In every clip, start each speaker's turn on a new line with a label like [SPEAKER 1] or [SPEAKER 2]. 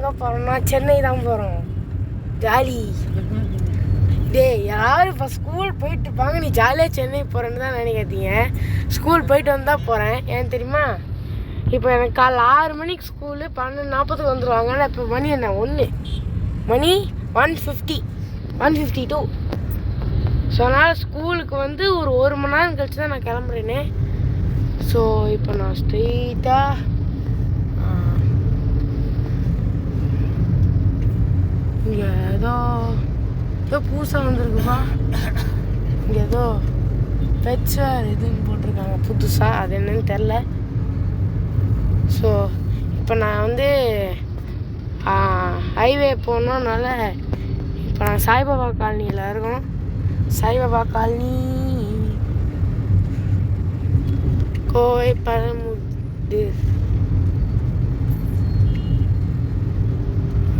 [SPEAKER 1] எங்கே போகிறோம்னா சென்னை தான் போகிறோம். ஜாலி யாரும் இப்போ ஸ்கூல் போயிட்டு இருப்பாங்க, நீ ஜாலியாக சென்னை போகிறேன்னு தான் நினைக்காதீங்க. ஸ்கூல் போயிட்டு வந்தால் போகிறேன். ஏன் தெரியுமா, இப்போ எனக்கு காலைல 6 மணிக்கு ஸ்கூலு 12:40 வந்துடுவாங்க. ஆனால் இப்போ மணி என்ன 1:52. ஸோ அதனால் ஸ்கூலுக்கு வந்து ஒரு மணி நேரம் கழிச்சு தான் நான் கிளம்புறேனே. ஸோ இப்போ நான் ஸ்ட்ரெயிட்டாக இங்கே ஏதோ புதுசாக வந்துருக்குப்பா. இங்கே ஏதோ பெட்ஸர் இதுன்னு போட்டிருக்காங்க புதுசாக, அது என்னன்னு தெரில. ஸோ இப்போ நான் வந்து ஹைவே போனோம்னால இப்போ நான் சாய்பாபா காலனியில் இருக்கோம். சாய்பாபா காலனி கோவை பழமுட்டு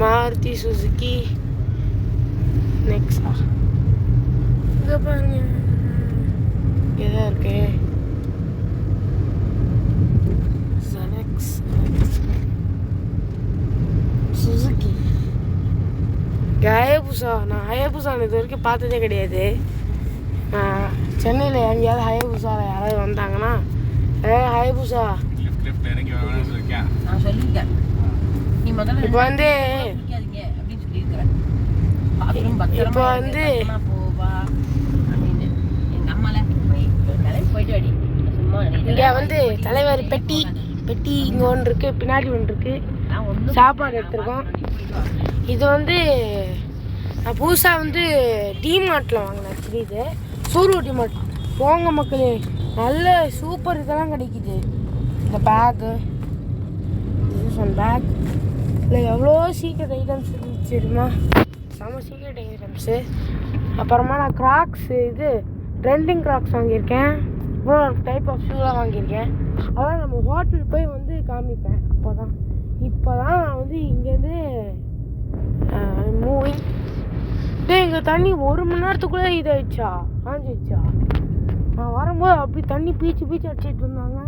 [SPEAKER 1] மாருதி சுசுக்கி நெக்ஸா. இங்கே பாருங்க எதா இருக்கு சுசுக்கி ஹயபுசா. நான் ஹயபுசான்னு இது வரைக்கும் பார்த்ததே கிடையாது. சென்னையில் எங்கேயாவது ஹயபுசாவில் யாராவது வந்தாங்கன்னா ஹயபுசா இப்போ வந்து இங்கே வந்து தலைவர் பெட்டி இங்கே ஒன்று இருக்குது, பின்னாடி ஒன்று இருக்குது. சாப்பாடு எடுத்துருக்கோம். இது வந்து நான் புதுசாக வந்து டிமார்ட்டில் வாங்கினேன். ஆக்சுவலி இது சூரு டிமார்ட். போங்க மக்களே, நல்ல சூப்பர் இதெல்லாம் கிடைக்குது. இந்த பேக்கு பேக் இல்லை எவ்வளோ சீக்ரெட் ஐட்டம்ஸ் இருந்துச்சு தெரியுமா, செம்ம சீக்ரெட் ஐட்டம்ஸு. அப்புறமா நான் கிராக்ஸு இது ட்ரெண்டிங் கிராக்ஸ் வாங்கியிருக்கேன். அப்புறம் ஒரு டைப் ஆஃப் ஷூலாம் வாங்கியிருக்கேன். அதான் நம்ம ஹோட்டல் போய் வந்து காமிப்பேன். இப்போ தான் நான் வந்து இங்கேருந்து மூவிங். எங்கள் தண்ணி 1 மணி நேரத்துக்குள்ளே இதாகிடுச்சா, காஞ்சிடுச்சா. நான் வரும்போது அப்படி தண்ணி பீச்சு அடிச்சிட்டு இருந்தாங்க.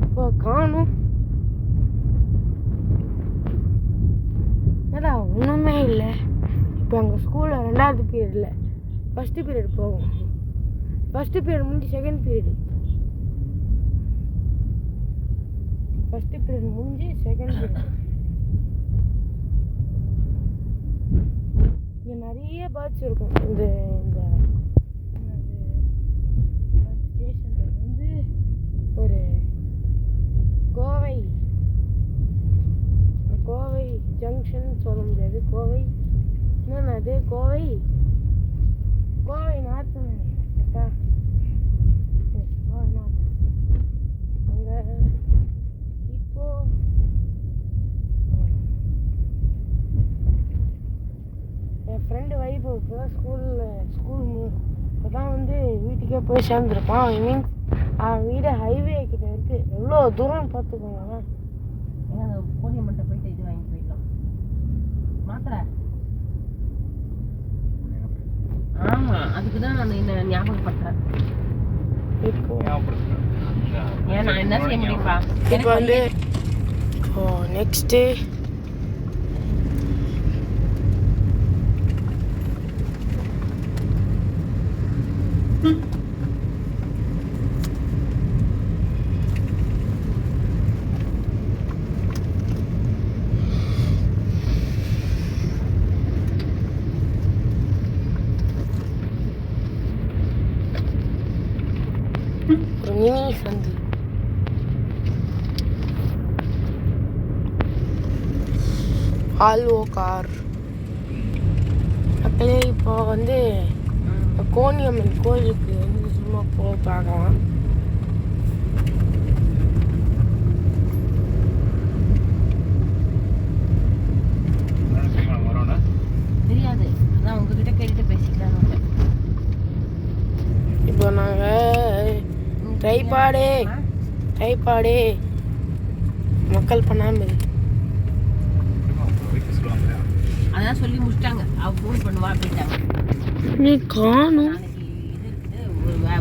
[SPEAKER 1] இப்போ காணும் ஏடா ஒன்றுமே இல்லை. இப்போ எங்கள் ஸ்கூலில் 2வது பீரியட் இல்லை, ஃபஸ்ட்டு பீரியட் போகும். ஃபஸ்ட்டு பீரியட் முடிஞ்சு செகண்ட் பீரியட். ஃபஸ்ட்டு பீரியட் முடிஞ்சு செகண்ட் பீரியட். இங்கே நிறைய பேர்ட்ஸ் இருக்கும். இந்த ஸ்டேஷனில் வந்து ஒரு கோவை ஜங்ஷன் சொல்ல முடியாது. கோவை என்னது கோவை நார்த்து நினைக்கிறேன். கோவை நார்த்து. அங்கே இப்போ என் ஃப்ரெண்டு வைபு இப்போ தான் ஸ்கூல் இப்போ தான் வந்து வீட்டுக்கே போய் சேர்ந்துருப்பான். ஐ மீன் அவன் வீடு ஹைவே கிட்ட இருக்குது. எவ்வளோ தூரம் பார்த்துக்கோங்க. ஏன்னா கோனியம்மன்ட்ட போயிட்டு இது வாங்கி போயிட்டோம் மாத்திரை. ஆமாம், அதுக்கு தான் நான் என்ன ஞாபகப்படுத்துறேன். இப்போ ஏன் நான் என்ன செய்ய முடியும்ப்பா. இப்போ வந்து நெக்ஸ்ட்டு ஒரு மினி சந்து. ஆல்வோ கார் மக்களே. இப்போ வந்து கோனியம்மன் கோயிலுக்கு வந்து சும்மா போய் பார்க்கலாம். தெரியாது, அதான் உங்ககிட்ட கேட்டுட்டு பேசிக்கலாம். இப்போ நாங்கள் டைப்பாடே மக்கள் பண்ணாமல் அதான் சொல்லி முடிச்சிட்டாங்க. அவ ஃபோன் பண்ணுவா அப்படின்ட்டாங்க. நீ காணும் இது இருக்குது,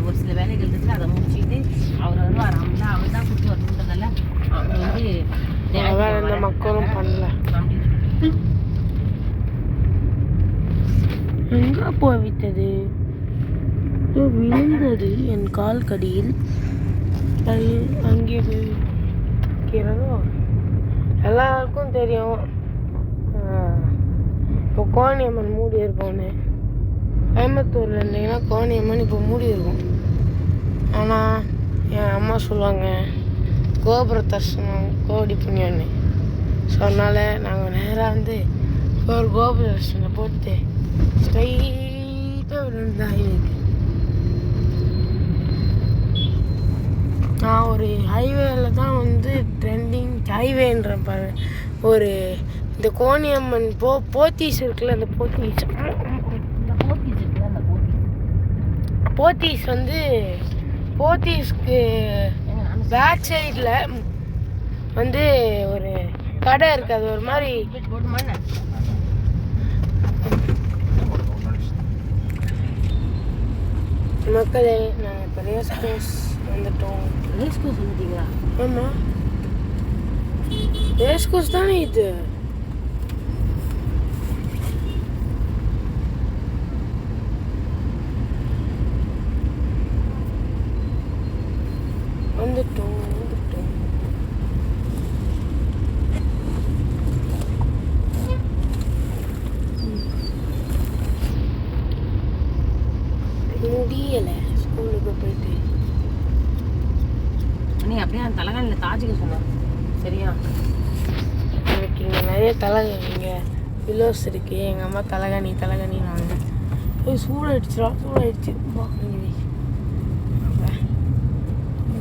[SPEAKER 1] ஒரு சில வேலைகள் இருக்குது, அதை முடிச்சுட்டு அவர் வருவார். அவர் தான் கூப்பிட்டு வரணுன்றதால அவர் வந்து வேற எந்த மக்களும் பண்ணல. எங்கே போய்விட்டது? விழுந்தது என் கால் கடியில். அது அங்கே போய்கிறதோ எல்லாருக்கும் தெரியும். இப்போ கோணியம்மன் மூடி இருக்கோன்னு. கோயம்புத்தூரில் இருந்தீங்கன்னா கோணியம்மன் இப்போ மூடி இருக்கும். ஆனால் என் அம்மா சொல்லுவாங்க கோபுர தரிசனம் கோடி புண்ணியம்னு. ஸோ அதனால் நாங்கள் நேராக வந்து ஒரு கோபுர தரிசனம் போட்டு ஸ்ட்ரைட்டாக விழுந்து ஹைவேக்கு. நான் ஒரு ஹைவேல தான் வந்து ட்ரெண்டிங் ஹைவேன்ற பாரு. ஒரு இந்த கோணியம்மன் போத்தீஸ் இருக்குல்ல, அந்த போத்தீஸ் வந்து போத்தீஸ்க்கு பேக் சைடில் வந்து ஒரு கடை இருக்குது. அது ஒரு மாதிரி மக்களே, நாங்கள் இப்போ ரேஸ் கோர்ஸ் வந்துட்டோம். ரேஸ் கோர்ஸ் வந்துட்டீங்களா? ஆமாம், ரேஸ் கோர்ஸ் தானே இது. வந்துட்டோம். முடியலை ஸ்கூலுக்கு போயிட்டு. நீ அப்படியே அந்த தலைகாணியில் தாஜிக்க சொன்னேன் சரியா? எனக்கு இங்கே நிறைய இங்கே பில்லோஸ் இருக்குது. எங்கள் அம்மா தலைகாணி நாங்கள் சூடாயிடுச்சு.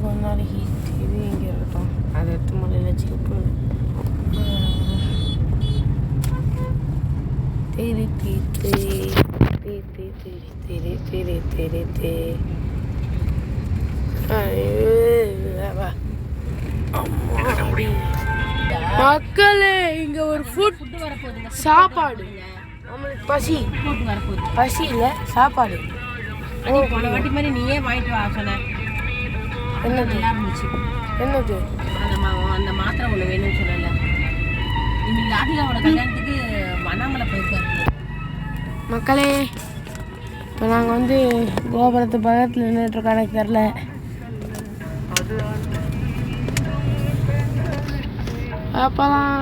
[SPEAKER 1] கொஞ்ச நாள் ஹீட் இது இங்கே இருக்கட்டும். அதை எடுத்து மலையில் வச்சுக்கிட்டு தேரி மக்களே, இங்க ஒரு சாப்பாடு. நம்மளுக்கு பசி இல்லை, சாப்பாடு. போன வாட்டி மாதிரி நீயே வாங்கிட்டு வா சொன்ன. என்னது அந்த மாத்திரை ஒன்று வேணும்னு சொல்லல. இன்னைக்கு ராதிகாவோட கல்யாணத்துக்கு அண்ணாமலை போயிருக்காரு. மக்களே, இப்போ நாங்கள் வந்து கோபுரத்து பக்கத்தில் நின்றுட்டுருக்கோம். எனக்கு தெரில. அப்போலாம்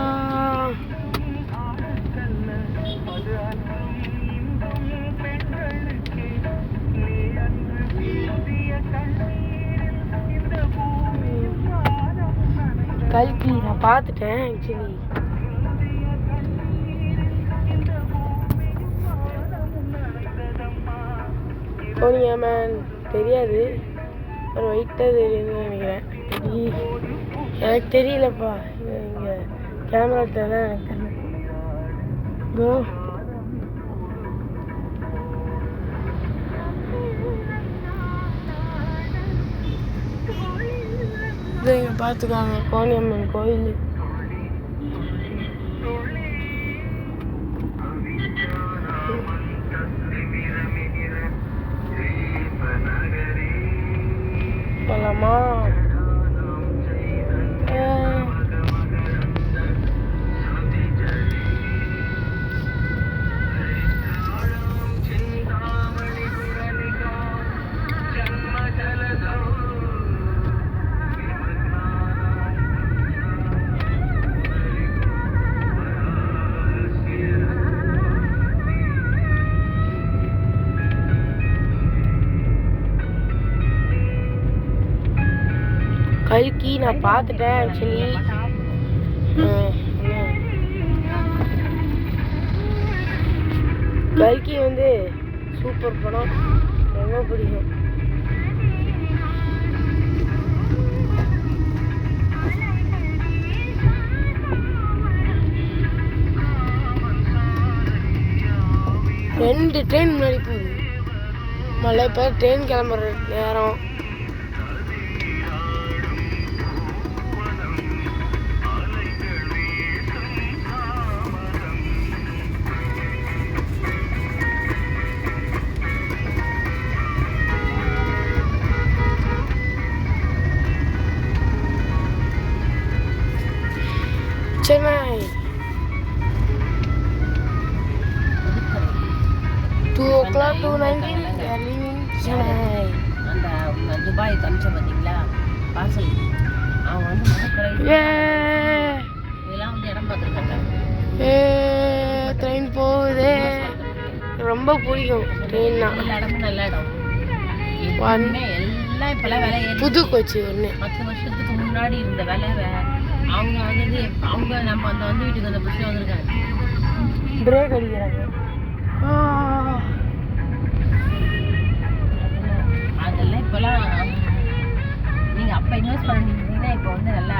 [SPEAKER 1] கல்கி நான் பார்த்துட்டேன். ஆக்சுவலி கோணியம்மன் தெரியாது, ஒரு ஒயிட்டாக தெரியுதுன்னு நினைக்கிறேன். எனக்கு தெரியலப்பா. இங்கே கேமரா தான் எனக்கு தெரியல. இதை இங்கே பார்த்துக்காங்க கோணியம்மன் கோயில். போலாமா? கல்கி நான் பார்த்துட்டேன். ஆக்சுவலி கல்கி வந்து சூப்பர் படம், ரொம்ப பிடிக்கும். ரெண்டு ட்ரெயின் முன்னாடி போகுது. மழை இப்போ ட்ரெயின் கிளம்புற நேரம். Chennai 2 o'clock 2:19 we are leaving Chennai.
[SPEAKER 2] அந்த துபாய் கமிச்ச பார்த்தீங்களா பார்சல் அவன் வந்து இதெல்லாம் வந்து இடம் பார்த்துருக்காங்க.
[SPEAKER 1] ட்ரெயின் போகுது. ரொம்ப பிடிக்கும் ட்ரெயின்னா.
[SPEAKER 2] எல்லா இடமும் நல்ல இடம். எல்லாம் இப்போல்லாம் விலை
[SPEAKER 1] புது கோச்சு ஒன்று
[SPEAKER 2] 10 வருஷத்துக்கு முன்னாடி இருந்த விலை அவங்க வந்து அவங்க நம்ம அந்த வந்து வீட்டுக்கு அந்த பஸ்ஸில் வந்திருக்காங்க.
[SPEAKER 1] பிரேக் அடிக்கிறாங்க.
[SPEAKER 2] அதெல்லாம் இப்போலாம் நீங்கள் அப்போ இன்வெஸ்ட் பண்ணியிருந்தீங்கன்னா இப்போ வந்து நல்லா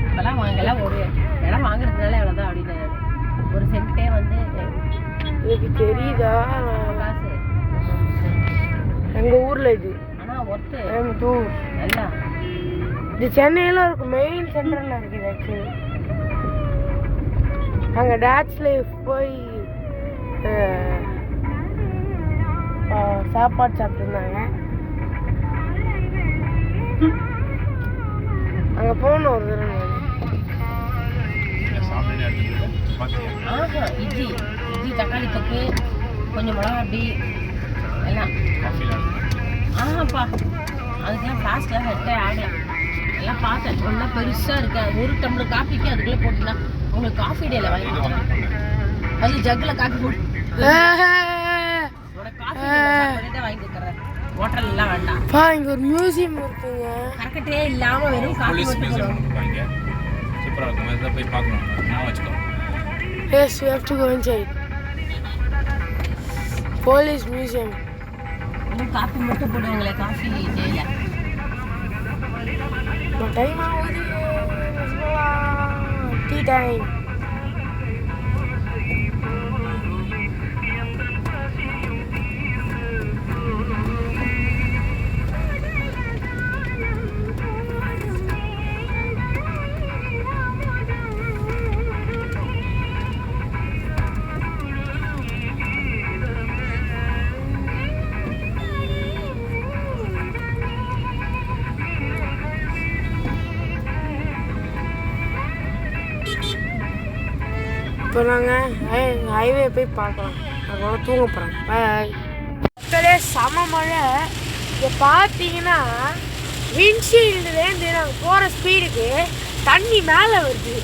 [SPEAKER 2] இப்போலாம் வாங்கலாம். ஒரு இடம் வாங்குறதுனால எவ்வளோதான் அப்படின்னு ஒரு சென்ட்டே வந்து
[SPEAKER 1] எனக்கு தெரியுதா
[SPEAKER 2] காசு
[SPEAKER 1] எங்கள் ஊரில் இது.
[SPEAKER 2] ஆனால் ஒர்த்து நல்லா
[SPEAKER 1] இது சென்னையில் இருக்கு. மெயின் சென்டரில் இருக்குது ஆக்சுவலி. அங்கே டாட்ஸில் போய் சாப்பாடு சாப்பிட்டுருந்தாங்க. அங்கே போகணும் ஒரு தடவை.
[SPEAKER 2] இட்லி தக்காளி தொக்கு கொஞ்சம் மிளகா அப்படி எல்லாம் ஆமாப்பா அதுக்கெல்லாம் ஃப்ளாஸ்க்லாம் செட்டே ஆகலாம். எல்லாம் பார்த்தேன் ஒன்றா பெருசாக இருக்கா. ஒரு டம்ளர் காஃபிக்கு அதுக்குள்ளே போட்டுனா உங்களுக்கு காஃபி டேல வாங்கி அதில் ஜக்கில் காஃபி போட்டு காஃபி தான் வாங்கி கொடுக்குறேன். ஹோட்டல் எல்லாம் வேண்டாம்.
[SPEAKER 1] இங்கே ஒரு மியூசியம் இருக்குங்க.
[SPEAKER 2] கரெக்டே இல்லாமல் வெறும் காஃபி மட்டும்
[SPEAKER 3] சூப்பராக இருக்கும். இதில் போய் பார்க்கணும். நான் வச்சுக்கோ.
[SPEAKER 1] Yes, we have to go inside. Police museum.
[SPEAKER 2] Coffee மட்டும் போடுவாங்களே காஃபி டேல.
[SPEAKER 1] டைம் ஆகுது. Tea time. இப்போ நாங்கள் ஹைவே போய் பார்க்கலாம். அதோட தூங்க போகிறோம். பாய். மக்களே செம மழை. இங்கே பார்த்தீங்கன்னா விண்ட்ஷீல்டுலேருந்து நாங்கள் போகிற ஸ்பீடுக்கு தண்ணி மேலே வருது.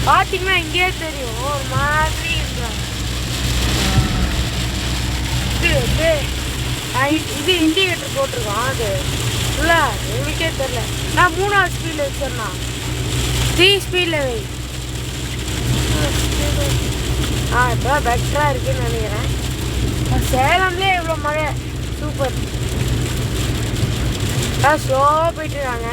[SPEAKER 1] பார்த்தீங்கன்னா இங்கேயே தெரியும் ஒரு மாதிரி இருக்கிறாங்க. இது இண்டிகேட்டர் போட்டிருக்கோம். அது ஃபுல்லாக எங்களுக்கே தெரில. நான் 3ஆவது ஸ்பீடில் வச்சிடலாம். 3 ஸ்பீடில் வை. இப்போ பெட்டராக இருக்குன்னு நினைக்கிறேன். சேலம்லேயே இவ்வளோ மழை சூப்பர். ஸ்லோவாக போயிட்டுருக்காங்க.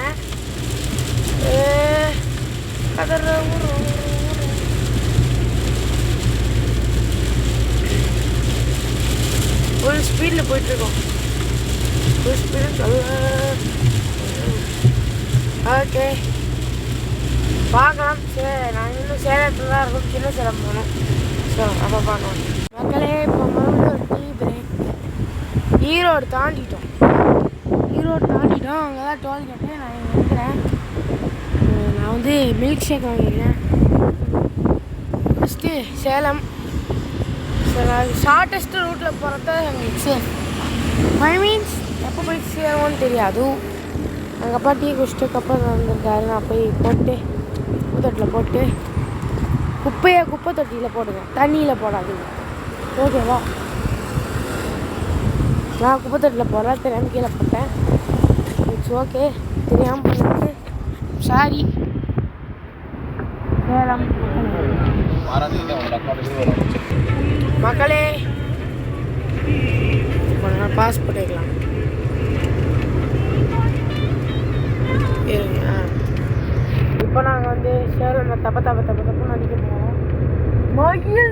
[SPEAKER 1] ஃபுல் ஸ்பீடில் போயிட்டுருக்கோம். ஃபுல் ஸ்பீடு சொல்ல. ஓகே பார்க்கலாம். சரி நாங்கள் இன்னும் சேலத்தில் தான் இருக்கோம். சின்ன சேலம் போகணும். ஸோ அப்போ பார்க்கலாம். மக்களே இப்போ மறுபடியும் ஒரு டீ பிரேக். ஈரோடு தாண்டிட்டோம். அங்கே தான் டோல்கேட்டு. நான் இங்கே இருக்கிறேன். நான் வந்து மில்க் ஷேக் வாங்கியிருக்கேன். ஃபஸ்ட்டு சேலம். ஷார்ட்டஸ்ட் ரூட்டில் போகிறத எங்களுக்கு சேஃப். 5 மீன்ஸ் எப்போ போய் சேருவோன்னு தெரியாது. எங்கள் அப்பா டீ குடிச்சிட்டு கப்பல் வந்திருக்காரு. நான் போய் போட்டு குப்பை போட்டு குப்பை தொட்டியில் போடுங்க. தண்ணியில் போடாதீங்க. ஓகேவா? நான் குப்பை தொட்டியில் போடுறேன். தெரியாமல் கீழே போட்டேன். It's okay. தெரியாமல் பண்ணிட்டு சாரி. மக்களே பாஸ் பண்ணிக்கலாம். இருங்க. இப்போ நாங்கள் வந்து சேலம் தப்பு நடிக்க போகிறோம். மகிழ்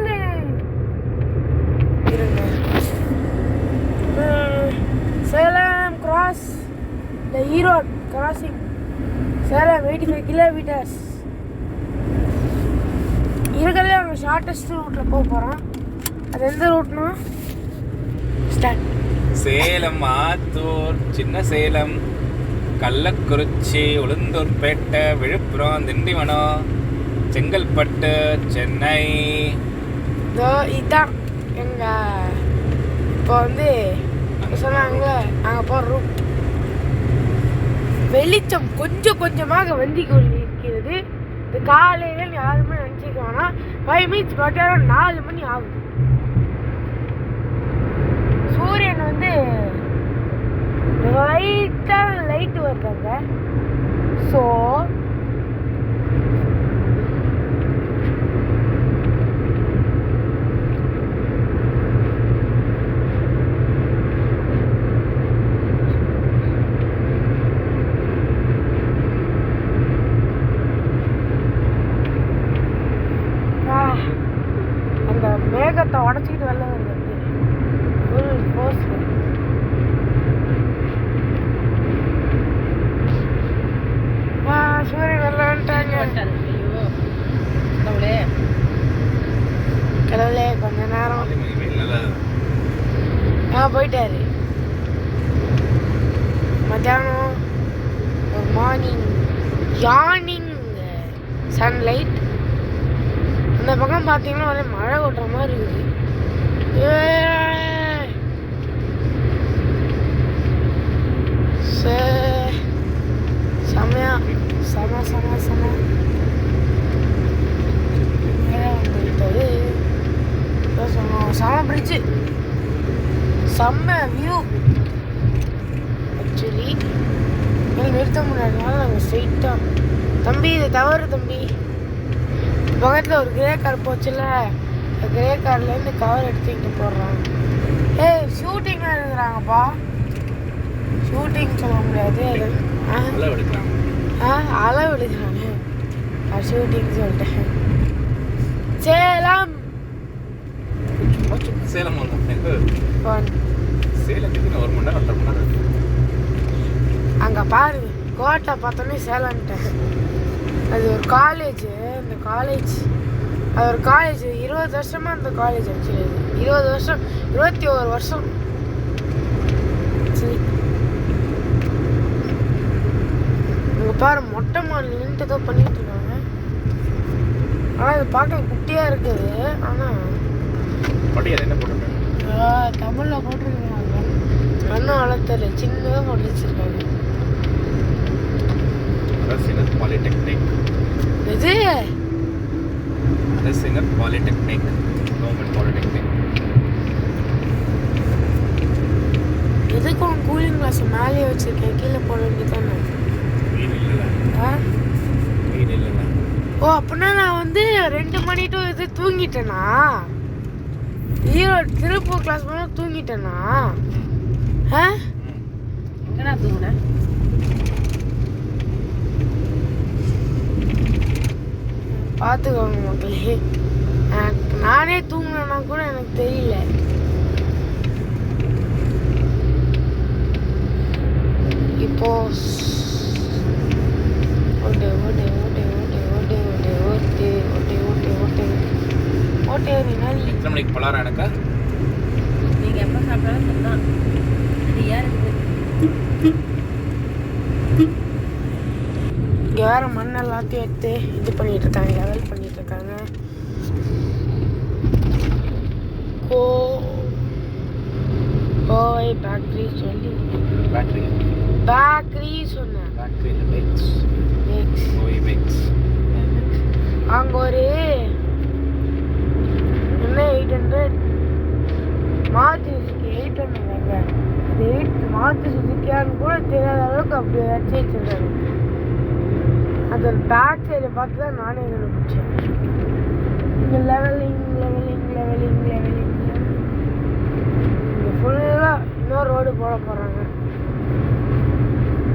[SPEAKER 1] இருங்க. சேலம் கிராஸ் த ஈரோடு கிராசிங். சேலம் 85 கிலோமீட்டர்ஸ். இருக்கிறதுல நாங்கள் ஷார்ட்டஸ்ட் ரூட்டில் போக போகிறோம். அது எந்த ரூட்னா ஸ்டார்ட்
[SPEAKER 3] சேலம், ஆத்தூர், சின்ன சேலம், கள்ளக்குறிச்சி, உளுந்தூர்பேட்டை, விழுப்புரம், திண்டிவனம், செங்கல்பட்டு, சென்னை.
[SPEAKER 1] இதுதான் எங்கள் இப்போ வந்து சொன்னாங்க நாங்கள் போகிற ரூம் வெளிச்சம் கொஞ்சம் கொஞ்சமாக வந்து கொண்டிருக்கிறது. இது காலையில் யாருமே நினச்சிக்கோனா 5 minutes மத்தியானம் 4 மணி ஆகுது. சூரியன் வந்து லைட்டு வருதாங்க. ஸோ அந்த மேகத்தை உடச்சிக்கிட்டு வெளில வருது ஃபுல் ஃபோர்ஸ். சூரியன் வெளில வந்துட்டாங்க. கடவுளே கொஞ்ச நேரம் போயிட்டாரு. மத்தியானம் ஒரு மார்னிங் யார்னிங் சன்லைட். அந்த பக்கம் பார்த்தீங்கன்னா ஒரே மழை கொட்டுற மாதிரி இருக்குது. செமையா செம செம செம வந்துவிட்டது. செம பிரிட்ஜு, செம்ம வியூ. ஆக்சுவலி நிறுத்த முடியாதனால நாங்கள் ஸ்ட்ரெயிட்டாக தம்பி இது தவறு தம்பி. பக்கத்தில் ஒரு கிரே கார் போச்சுல, கிரே கார்லேருந்து கவர் எடுத்து இங்கே போடுறாங்க. ஏய் ஷூட்டிங்லாம் எடுக்கிறாங்கப்பா. ஷூட்டிங் சொல்ல முடியாது, அளவு எடுக்கிறாங்க. ஷூட்டிங் சொல்லிட்டேன். சேலம்
[SPEAKER 3] சேலம் சேலத்துக்கு 1 மணி நேரம் 1.5 மணி நேரம்.
[SPEAKER 1] அங்கே பாரு கோட்டை பார்த்தோன்னே சேலம்ட்டேன். அது ஒரு காலேஜ். அந்த காலேஜ் அது ஒரு காலேஜ் 20 வருஷமாக அந்த காலேஜ் ஆக்சுவலி 20 வருஷம் 21 வருஷம். சரி அங்கே பாரு மொட்டை மாடியில் நின்றுட்டு ஏதோ பண்ணிட்டு இருக்காங்க. ஆனால் அது பார்க்க குட்டியாக இருக்குது. ஆனால்
[SPEAKER 3] என்ன போட்டுருக்காங்க
[SPEAKER 1] தமிழில் போட்டிருக்காங்க. கண்ணும் வளர்த்தல சின்னதாக போட்டு வச்சிருக்காங்க.
[SPEAKER 3] அரசினர் பாலிடெக்னிக்.
[SPEAKER 1] இது
[SPEAKER 3] அரசினர் பாலிடெக்னிக், கவர்மெண்ட் பாலிடெக்னிக்.
[SPEAKER 1] எதுக்கும் கூலிங் கிளாஸ் மேலேயே வச்சிருக்கேன், கீழே போட வேண்டியதானே. ஓ அப்படின்னா நான் வந்து 2 மணி டு இது தூங்கிட்டேனா? திருப்பூர் கிளாஸ் பண்ண தூங்கிட்டேனா?
[SPEAKER 2] எங்கடா தூங்குனேன்?
[SPEAKER 1] பார்த்துக்கோங்க மக்களே, நானே தூங்கினேன்னா கூட எனக்கு தெரியல. இப்போ ஓட்டே ஓட்டே ஓட்டே ஓட்டே ஓட்டே ஓட்டே ஓட்டே ஓட்டே ஓட்டே ஓட்டே ஓட்டே ஓட்டே.
[SPEAKER 3] எத்தனை மணிக்கு பலாரம் எனக்கா?
[SPEAKER 2] நீங்கள் எப்போ சாப்பிட்டாலும் சரிதான். ரெடியாக இருக்குது.
[SPEAKER 1] இங்கே வேறு மண் எல்லாத்தையும் எடுத்து இது பண்ணிட்டு இருக்காங்க, லெவல் பண்ணிட்டு இருக்காங்க. கோவை பேக்கரி சொல்லி பேக்கரி சொன்னேன். அங்கே ஒரு என்ன 800 மாருதி சுசுக்கி 800 வாங்க. அது மாருதி சுசுக்கியான்னு கூட தெரியாத அளவுக்கு அப்படி வச்சு வச்சிருக்காங்க. அது பேக் சைடை பார்த்து தான் நானே கண்டுபிடிச்சேன். இங்கே லெவலிங் லெவலிங் லெவலிங் லெவலிங் இங்கே ஃபுல்லாக இன்னொரு ரோடு போட போகிறாங்க.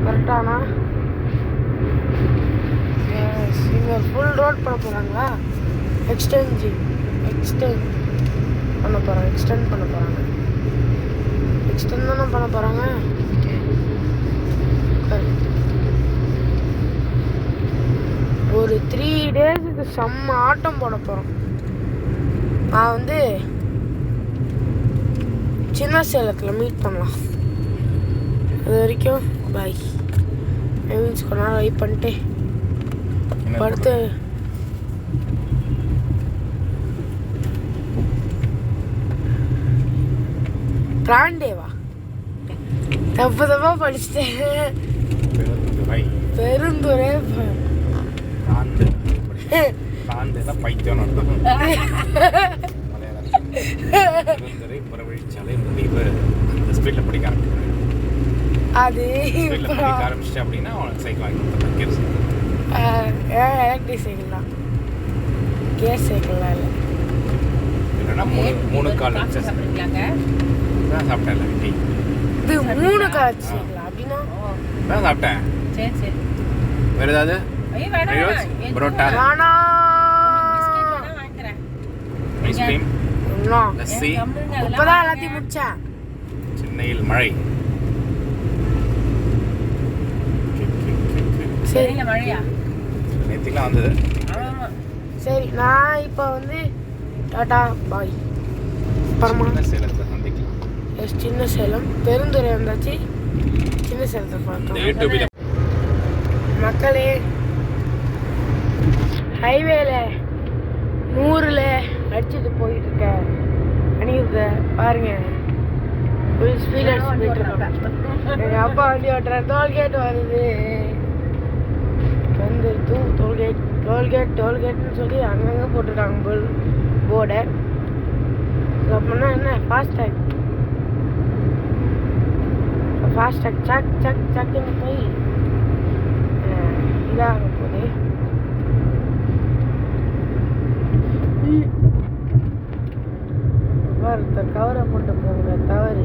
[SPEAKER 1] கரெக்டானா? இங்கே ஃபுல் ரோட் பண்ண போகிறாங்களா? எக்ஸ்டெண்ட் பண்ண போகிறாங்க. எக்ஸ்டெண்ட் தானே பண்ண போகிறாங்க. ஒரு 3 டேஸுக்கு செம்ம ஆட்டம் போட போகிறோம். நான் வந்து சின்ன சேலத்தில் மீட் பண்ணலாம். அது வரைக்கும் பாய். மீன்ஸ் கொஞ்ச நாள் வெயிட் பண்ணிட்டு படுத்து பிராண்டேவா? தப்பு தப்பா படிச்சிட்டேன்.
[SPEAKER 3] பெருந்துறை.
[SPEAKER 1] பெருந்துறை.
[SPEAKER 3] பிராண்டெல்லாம் பைத்தியம் அர்த்தம். பெருந்துறை புறவழிச்சாலை முடிவு. அந்த ஸ்பீடில் படிக்க ஆரம்பிக்கிறேன்.
[SPEAKER 1] அது
[SPEAKER 3] ஸ்பீடில் படிக்க ஆரம்பிச்சிட்டேன் அப்படின்னா உனக்கு சைக்கிள் வாங்கி கொடுத்துருக்கேன்.
[SPEAKER 1] எலக்ட்ரிக் சைக்கிள் தான், கேஸ் சைக்கிள்லாம் இல்லை.
[SPEAKER 3] இல்லைன்னா 3 கால் வச்சு
[SPEAKER 2] சாப்பிட்றீங்களாங்க?
[SPEAKER 3] தான் சாப்பிட்டேன். டீ
[SPEAKER 1] இது 3 கால் சைக்கிள் அப்படின்னா
[SPEAKER 3] தான் சாப்பிட்டேன்.
[SPEAKER 2] சரி சரி.
[SPEAKER 3] வேறு ஏதாவது
[SPEAKER 2] ஐயோ வேணாம்.
[SPEAKER 3] பரோட்டா,
[SPEAKER 1] வேணா
[SPEAKER 2] வாங்கிக்கிறேன்.
[SPEAKER 3] ஐஸ்கிரீம்,
[SPEAKER 1] இன்னும்
[SPEAKER 3] லஸ்ஸி.
[SPEAKER 1] இப்போதான் எல்லாத்தையும் முடிச்சேன்.
[SPEAKER 3] சென்னையில் மழை.
[SPEAKER 1] சரி
[SPEAKER 2] சரியில்ல மழையா?
[SPEAKER 3] நேற்றுக்கெல்லாம் வந்தது.
[SPEAKER 2] ஆமா.
[SPEAKER 1] சரி, நான் இப்போ வந்து டாடா பாய். அப்புறமா
[SPEAKER 3] சின்ன சேலத்தை சந்திக்கலாம்.
[SPEAKER 1] சின்ன சேலம் பெருந்துறை வந்தாச்சு. சின்ன சேலத்தை
[SPEAKER 3] இந்த
[SPEAKER 1] பார்த்தோம்.
[SPEAKER 3] யூடியூபில்
[SPEAKER 1] மக்களே, ஹைவேல 100ல் அடிச்சுட்டு போயிட்டு இருக்க அணியுத பாருங்க. ஃபுல் ஸ்பீட் அடிச்சு போயிட்டு இருக்கோம். எங்கள் அப்பா வண்டி ஓட்டுற டோல்கேட் வருது. வந்து டோல்கேட்னு சொல்லி அங்கங்கே போட்டுருக்காங்க போர்டை. அப்படின்னா என்ன ஃபாஸ்டேக் சக் சக் சக்குன்னு போய் இதாக போகுது. ஒருத்தர் கவரை போட்டு போகிற தவறு.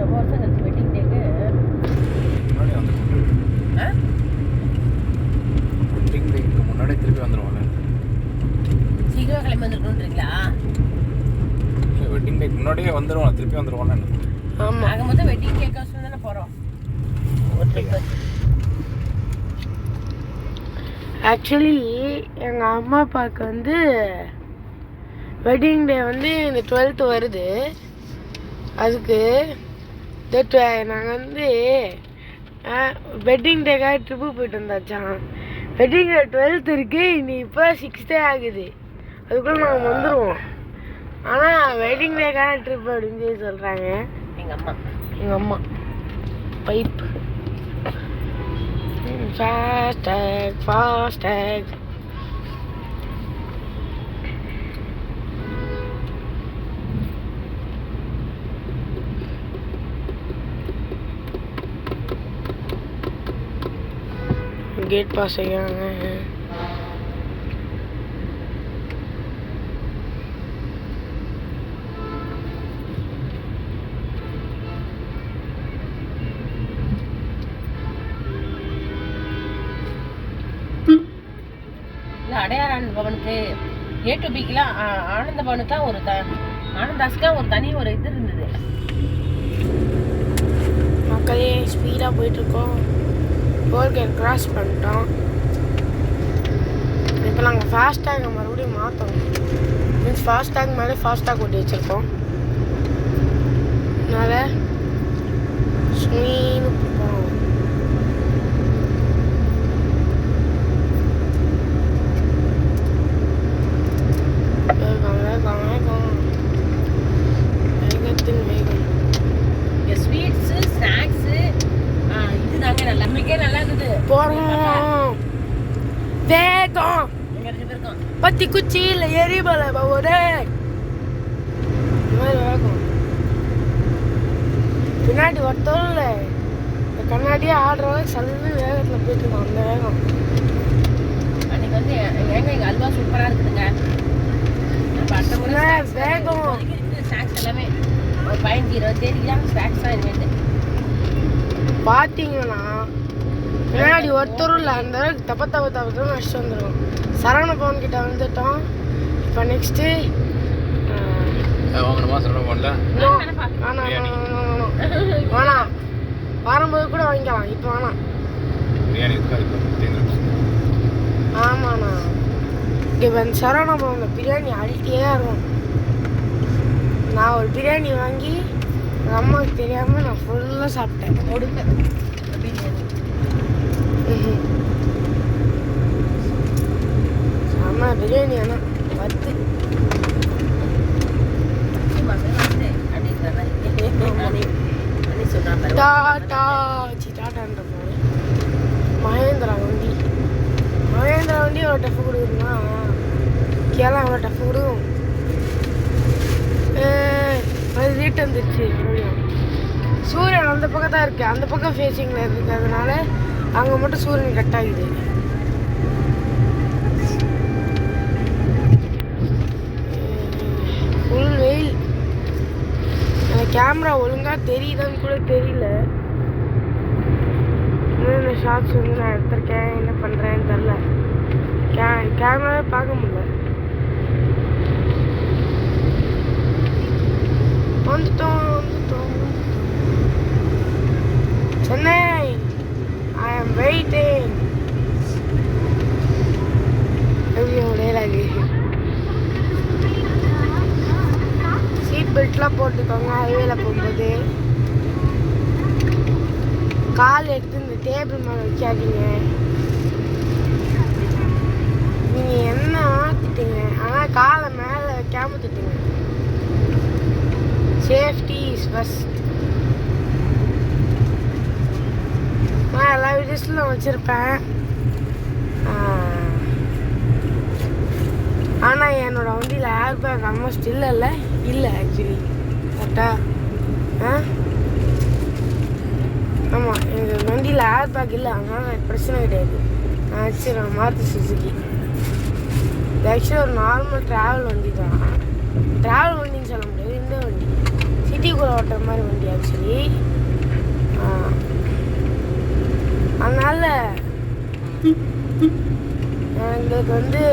[SPEAKER 2] ரொம்ப வருஷம் கழிச்சு வெட்டிங் டேக்கு
[SPEAKER 3] முன்னாடி வந்துருவோம். வெட்டிங் டேக்கு முன்னாடி திருப்பி வந்துடுவோம்ல.
[SPEAKER 2] சீக்கிரம் கிளம்பி வந்துருக்கணுன்றீங்களா?
[SPEAKER 3] வெட்டிங் டேக்கு முன்னாடியே வந்துடுவோம், திருப்பி வந்துடுவோம்ல.
[SPEAKER 1] ஆமாம்,
[SPEAKER 2] நாங்கள் மொத்தம் வெட்டிங் கேக் ஹவுஸ் தானே போகிறோம். ஒரு ட்ரிப்பு.
[SPEAKER 1] ஆக்சுவலி எங்கள் அம்மா அப்பாவுக்கு வந்து வெட்டிங் டே வந்து இந்த 12th வருது. அதுக்கு நாங்கள் வந்து வெட்டிங் டேக்காக ட்ரிப்பு போயிட்டு வந்தாச்சான். வெட்டிங் டே 12th இருக்குது, இனி இப்போ 6th ஆகுது. அதுக்குள்ளே நாங்கள் வந்துடுவோம். ஆனால் வெட்டிங் டேக்கான ட்ரிப் அப்படின்னு சொல்லி சொல்கிறாங்க எங்கள் அம்மா. பைப் ஃபாஸ்டேக் கேட் பாஸ் செய்யாங்க.
[SPEAKER 2] அடையார் பவனுக்கு A to Bக்குலாம் ஆனந்த பவனுக்குலாம் ஒரு ஆனந்தாஸ்க்குலாம் ஒரு தனி ஒரு இது இருந்தது.
[SPEAKER 1] மக்களே, ஸ்பீடாக போயிட்டுருக்கோம். டோல்கேட் கிராஸ் பண்ணிட்டோம். இப்போ நாங்கள் ஃபாஸ்டேக் மறுபடியும் மாற்றோம். மீன்ஸ் ஃபாஸ்டேக் மேலே ஃபாஸ்டேக் ஓட்டி வச்சுருக்கோம். அதனால் ஸ்வீன்னு போகிறோம். வேகத்தின் வேகம்.
[SPEAKER 2] இங்கே ஸ்வீட்ஸு ஸ்நாக்ஸு இது தாங்க நல்லா நல்லா இருக்குது.
[SPEAKER 1] போகிறோம் வேகம்.
[SPEAKER 2] இங்கே 2 பேர் இருக்கோம்.
[SPEAKER 1] பத்தி குச்சியில் எரிமலை ஒரு இந்த மாதிரி வேகம். பின்னாடி ஒருத்தரும் இல்லை, இந்த கண்ணாடியே ஆடுறவங்க சல்லுன்னு வேகத்தில் போயிட்டு இருக்கோம். அந்த வேகம்.
[SPEAKER 2] அன்றைக்கி வந்து எங்கள் அல்வா சூப்பராக இருக்குதுங்க. நம்ம அடுத்த முறை
[SPEAKER 1] வேகம்
[SPEAKER 2] ஸ்நாக்ஸ் எல்லாமே ஒரு 15-20 தேதிக்கு ஸ்நாக்ஸ் தான் இனிமேட்டு.
[SPEAKER 1] பார்த்தீங்கன்னா பின்னாடி ஒருத்தரும் இல்லை, அந்த அளவுக்கு தப்ப நடிச்சு வந்துடும். சரவண பவன் கிட்ட வந்துட்டோம். இப்போ நெக்ஸ்ட்டு
[SPEAKER 3] வாங்கணுமா? சரவண பவன்ல
[SPEAKER 1] வேணாம், வரும்போது கூட வாங்கிக்கலாம். இப்போ வேணாம்.
[SPEAKER 3] பிரியாணி
[SPEAKER 1] ஆமாண்ணா, இங்கே வந்து சரவண பவனில் பிரியாணி அழுத்தியே இருக்கும். நான் ஒரு பிரியாணி வாங்கி எங்கள் அம்மாவுக்கு தெரியாமல் நான் ஃபுல்லாக சாப்பிட்டேன்.
[SPEAKER 2] கொடுங்க பிரியாணி.
[SPEAKER 1] செம்ம பிரியாணி. ஆனால் 10
[SPEAKER 2] அப்படின்ற
[SPEAKER 1] டாடா டாட்டான்ற போது மகேந்திரா வண்டி அவ்வளோ டஃப் கொடுக்குதுன்னா கேலாம் அவ்வளோ டஃப் கொடுக்கும். அது வீட்டு வந்துருச்சு. சூரியன் அந்த பக்கம் தான் இருக்குது, அந்த பக்கம் ஃபேஸிங்கில் இருக்குது. அதனால அங்கே மட்டும் சூரியன் கட் ஆகுது. ஃபுல் வெயில். எனக்கு கேமரா ஒழுங்காக தெரியுதான்னு கூட தெரியல. என்னென்ன ஷார்ட்ஸ் வந்து நான் எடுத்திருக்கேன், என்ன பண்ணுறேன்னு தெரில. கேமராவே பார்க்க முடியல. வந்துட்டோம் சென்னை. ஐ ஆம் வெயிட்டிங். சீட் பெல்ட்லாம் போட்டுக்கோங்க ஹைவேல போகும்போது. கால் எடுத்து இந்த டேபிள் மேலே வைக்காதீங்க. நீங்கள் என்ன திட்டுங்க, ஆனால் காலை மேலே வைக்காம திட்டுங்க. Safety is first. நான் எல்லா வீடியோஸ்லையும் வச்சுருப்பேன். ஆனால் என்னோட வண்டியில் ஏர் பேக் ஆல்மோஸ்ட் இல்லை ஆக்சுவலி கரெக்டாக. ஆமாம், எங்கள் வண்டியில் ஏர் பேக் இல்லை, அதனால் பிரச்சனை கிடையாது. ஆக்சுவலி மாருதி சுசுகி இது ஆக்சுவலி ஒரு நார்மல் ட்ராவல் வண்டி தான். ட்ராவல் வண்டின்னு சொல்ல முடியாது, இந்த வண்டி சிட்டிக்குள்ளே ஓட்டுற மாதிரி வண்டி ஆக்சுவலி. அதனால் எங்களுக்கு வந்து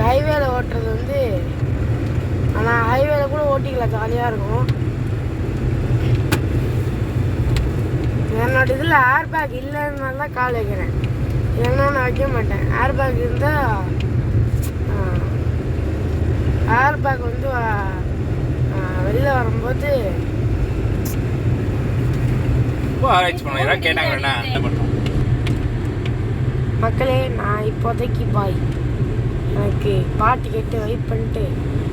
[SPEAKER 1] ஹைவேல ஓட்டுறது வந்து, ஆனால் ஹைவேல கூட ஓட்டிக்கலாம், ஜாலியாக இருக்கும். என்னோட இதில் ஏர் பேக் இல்லைன்னால தான் கால் வைக்கிறேன், இல்லைன்னா நான் வைக்க மாட்டேன். ஏர் பேக் இருந்தால் ஏர் பேக் வந்து வெளில வரும்போது மக்களே, நான் இப்போதைக்கு பாய். எனக்கு பாட்டு கேட்டு வெயிட் பண்ணிட்டு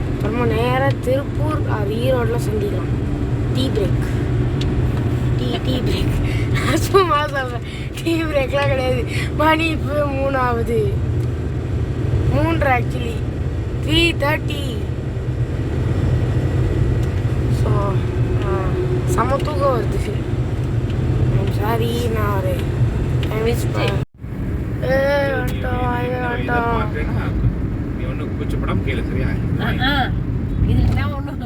[SPEAKER 1] அப்புறமா நேராக திருப்பூர் ஈரோடில் சந்திக்கலாம். டீ பிரேக் சும்மா சொல்கிறேன், டீ பிரேக்லாம் கிடையாது. மணி இப்போ 3 ஆகுது, 3 ஆக்சுவலி 3:30. ஸோ செம்ம தூக்கம் வருது. சாரி, நான் ஒரு மிஸ் பண்ணேன்.
[SPEAKER 3] நீ ஒன்றும் கூச்சப்படாம கேளு, சரியா?
[SPEAKER 2] இது என்ன ஒன்றும்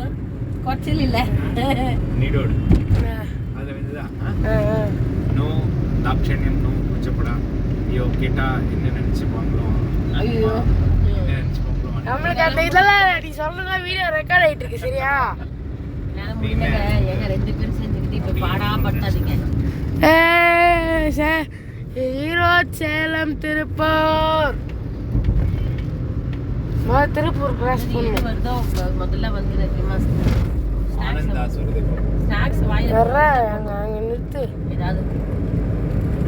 [SPEAKER 2] குறைச்சல் இல்லை.
[SPEAKER 3] நீடோடு அதில் வந்துதான் நோ தாட்சண்யம், நோ கூச்சப்படா. ஐயோ கேட்டா என்ன நினச்சிப்பாங்களோ,
[SPEAKER 2] ஐயோ
[SPEAKER 3] என்ன நினச்சிப்பாங்களோ.
[SPEAKER 1] நம்மளுக்கு அந்த இதெல்லாம் நீ சொல்லுங்க, வீடியோ ரெக்கார்ட் ஆகிட்டு இருக்கு, சரியா?
[SPEAKER 2] எங்க 2 பேரும் செஞ்சுக்கிட்டு இப்போ பாடா பட்டாதீங்க.
[SPEAKER 1] ஈரோடு, சேலம், திருப்பூர். திருப்பூர் கிராஸ் பண்ணு.
[SPEAKER 2] முதல்ல வந்து ஸ்நாக்ஸ்
[SPEAKER 1] அங்கே நிறுத்து,
[SPEAKER 2] ஏதாவது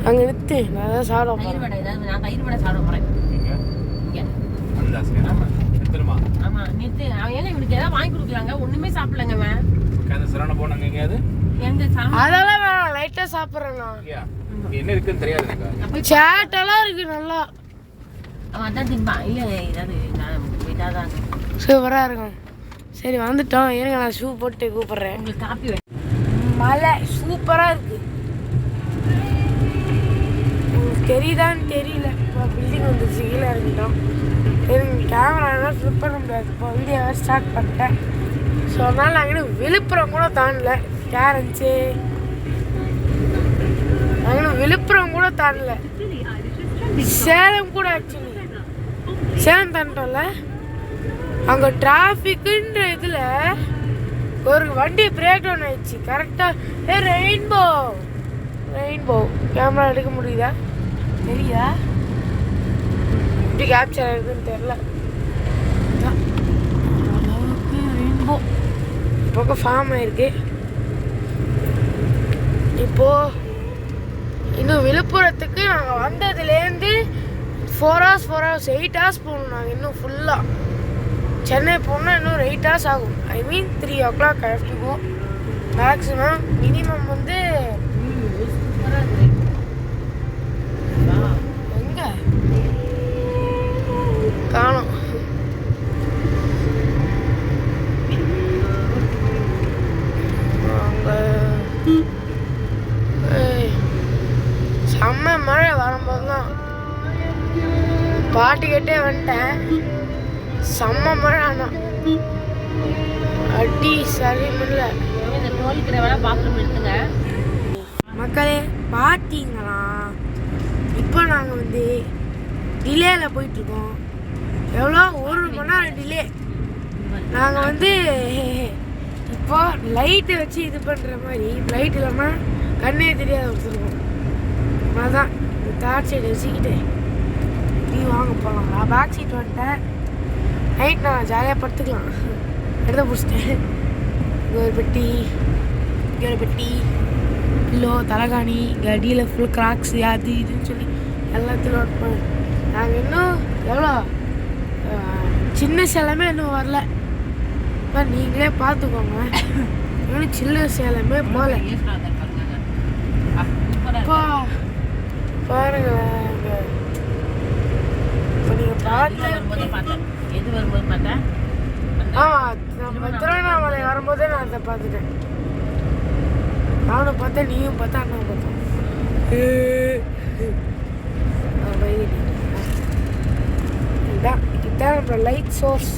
[SPEAKER 1] அங்கே நிறுத்து. நான் தான் சாப்பிட
[SPEAKER 2] தயிர் வடை, ஏதாவது நான் தயிர் வடை சாப்பிட போறேன். ஆமா நிறுத்து. ஏன்னா இவனுக்கு ஏதாவது வாங்கி கொடுக்குறாங்க, ஒண்ணுமே சாப்பிடலங்க.
[SPEAKER 3] சரவண போனாங்க எங்கேயாவது,
[SPEAKER 1] அதெல்லாம் வேணாம், லைட்டாக சாப்பிட்றேண்ணா.
[SPEAKER 3] என்ன இருக்குன்னு தெரியாது எனக்கு.
[SPEAKER 1] சேட்டெல்லாம் இருக்கு நல்லா.
[SPEAKER 2] அவன் அதான் திம்பான். இல்லை ஏதாவது இதாதான்
[SPEAKER 1] சூப்பராக இருக்கும். சரி வந்துட்டோம், இருங்க நான் ஷூ போட்டு கூப்பிட்றேன்.
[SPEAKER 2] உங்களுக்கு காப்பி
[SPEAKER 1] மழை சூப்பராக இருக்கு. உங்களுக்கு தெரியுதான்னு தெரியல. இப்போ பில்டிங் வந்துச்சு, கீழே இருந்துட்டோம். எனக்கு கேமராலாம் ஃப்ளிப் பண்ண முடியாது. இப்போ வந்து ஸ்டார்ட் பண்ணிட்டேன். ஸோ அதனால் நாங்கள் விழுப்புரம் கூட தாண்டல. கேரஞ்சு நாங்கள் விழுப்புரம் கூட தாண்டல. சேலம் கூட ஆக்சுவலி சேலம் தாண்டல. அங்கே டிராஃபிக்குன்ற இதில் ஒரு வண்டி பிரேக் டவுன் ஆயிடுச்சு கரெக்டாக. ரெயின்போ கேமரா எடுக்க முடியுதா, தெரியுதா? எப்படி கேப்சர் ஆகுதுன்னு தெரில. அளவுக்கு ரெயின்போ பக்கம் ஃபார்ம் ஆயிருக்கு. இப்போது இன்னும் விழுப்புரத்துக்கு நாங்கள் வந்ததுலேருந்து 4 hours 8 hours போகணும் நாங்கள் இன்னும் ஃபுல்லாக. சென்னை போனால் இன்னும் 8 hours ஆகும். ஐ மீன் 3 o'clock I have to go. Maximum minimum வந்து எங்கே காணும் அங்கே செம்ம மழை வரும்போது தான் பாட்டு கேட்டே வந்துட்டேன். செம்ம மழை ஆனால் அடி சரி முடியல.
[SPEAKER 2] இந்த டோல்கிற வேலை பாத்ரூம் எடுத்துங்க
[SPEAKER 1] மக்களே. பார்த்தீங்களா இப்போ நாங்கள் வந்து டிலேல போயிட்டுருக்கோம். எவ்வளோ 1 மணி நேரம் டிலே. நாங்கள் வந்து இப்போ லைட்டை வச்சு இது பண்ணுற மாதிரி லைட் இல்லாமல் கண்ணே தெரியாத வச்சுருக்கோம். அதான் இந்த தார் சைடு வச்சுக்கிட்டு டீ வாங்க போகலாம். நான் பேக் சீட் வந்துட்டேன். நைட் நான் ஜாலியாக படுத்துக்கலாம். எடுத்து பிடிச்சிட்டேன். இங்கே ஒரு பெட்டி, இங்கே ஒரு பெட்டி, பில்லோ, தலைகாணி, இங்கே அடியில் ஃபுல் கிராக்ஸு அது இதுன்னு சொல்லி எல்லாத்தையும் நோட் பண்ண. நாங்கள் இன்னும் எவ்வளோ சின்ன சேலமே இன்னும் வரல. இப்போ நீங்களே பார்த்துக்கோங்க. இன்னும் சின்ன சேலமே போகல. இப்போ பாருங்களேன். இப்போ நீங்கள் பார்த்து
[SPEAKER 2] எது வரும்போது பார்த்தேன்.
[SPEAKER 1] நம்ம திருவண்ணாமலை வரும்போதே நான் அதை பார்த்துட்டேன். நானும் பார்த்தேன், நீயும் பார்த்தா, அண்ணா பார்த்தேன். இதுதான் நம்ம லைட் சோர்ஸ்.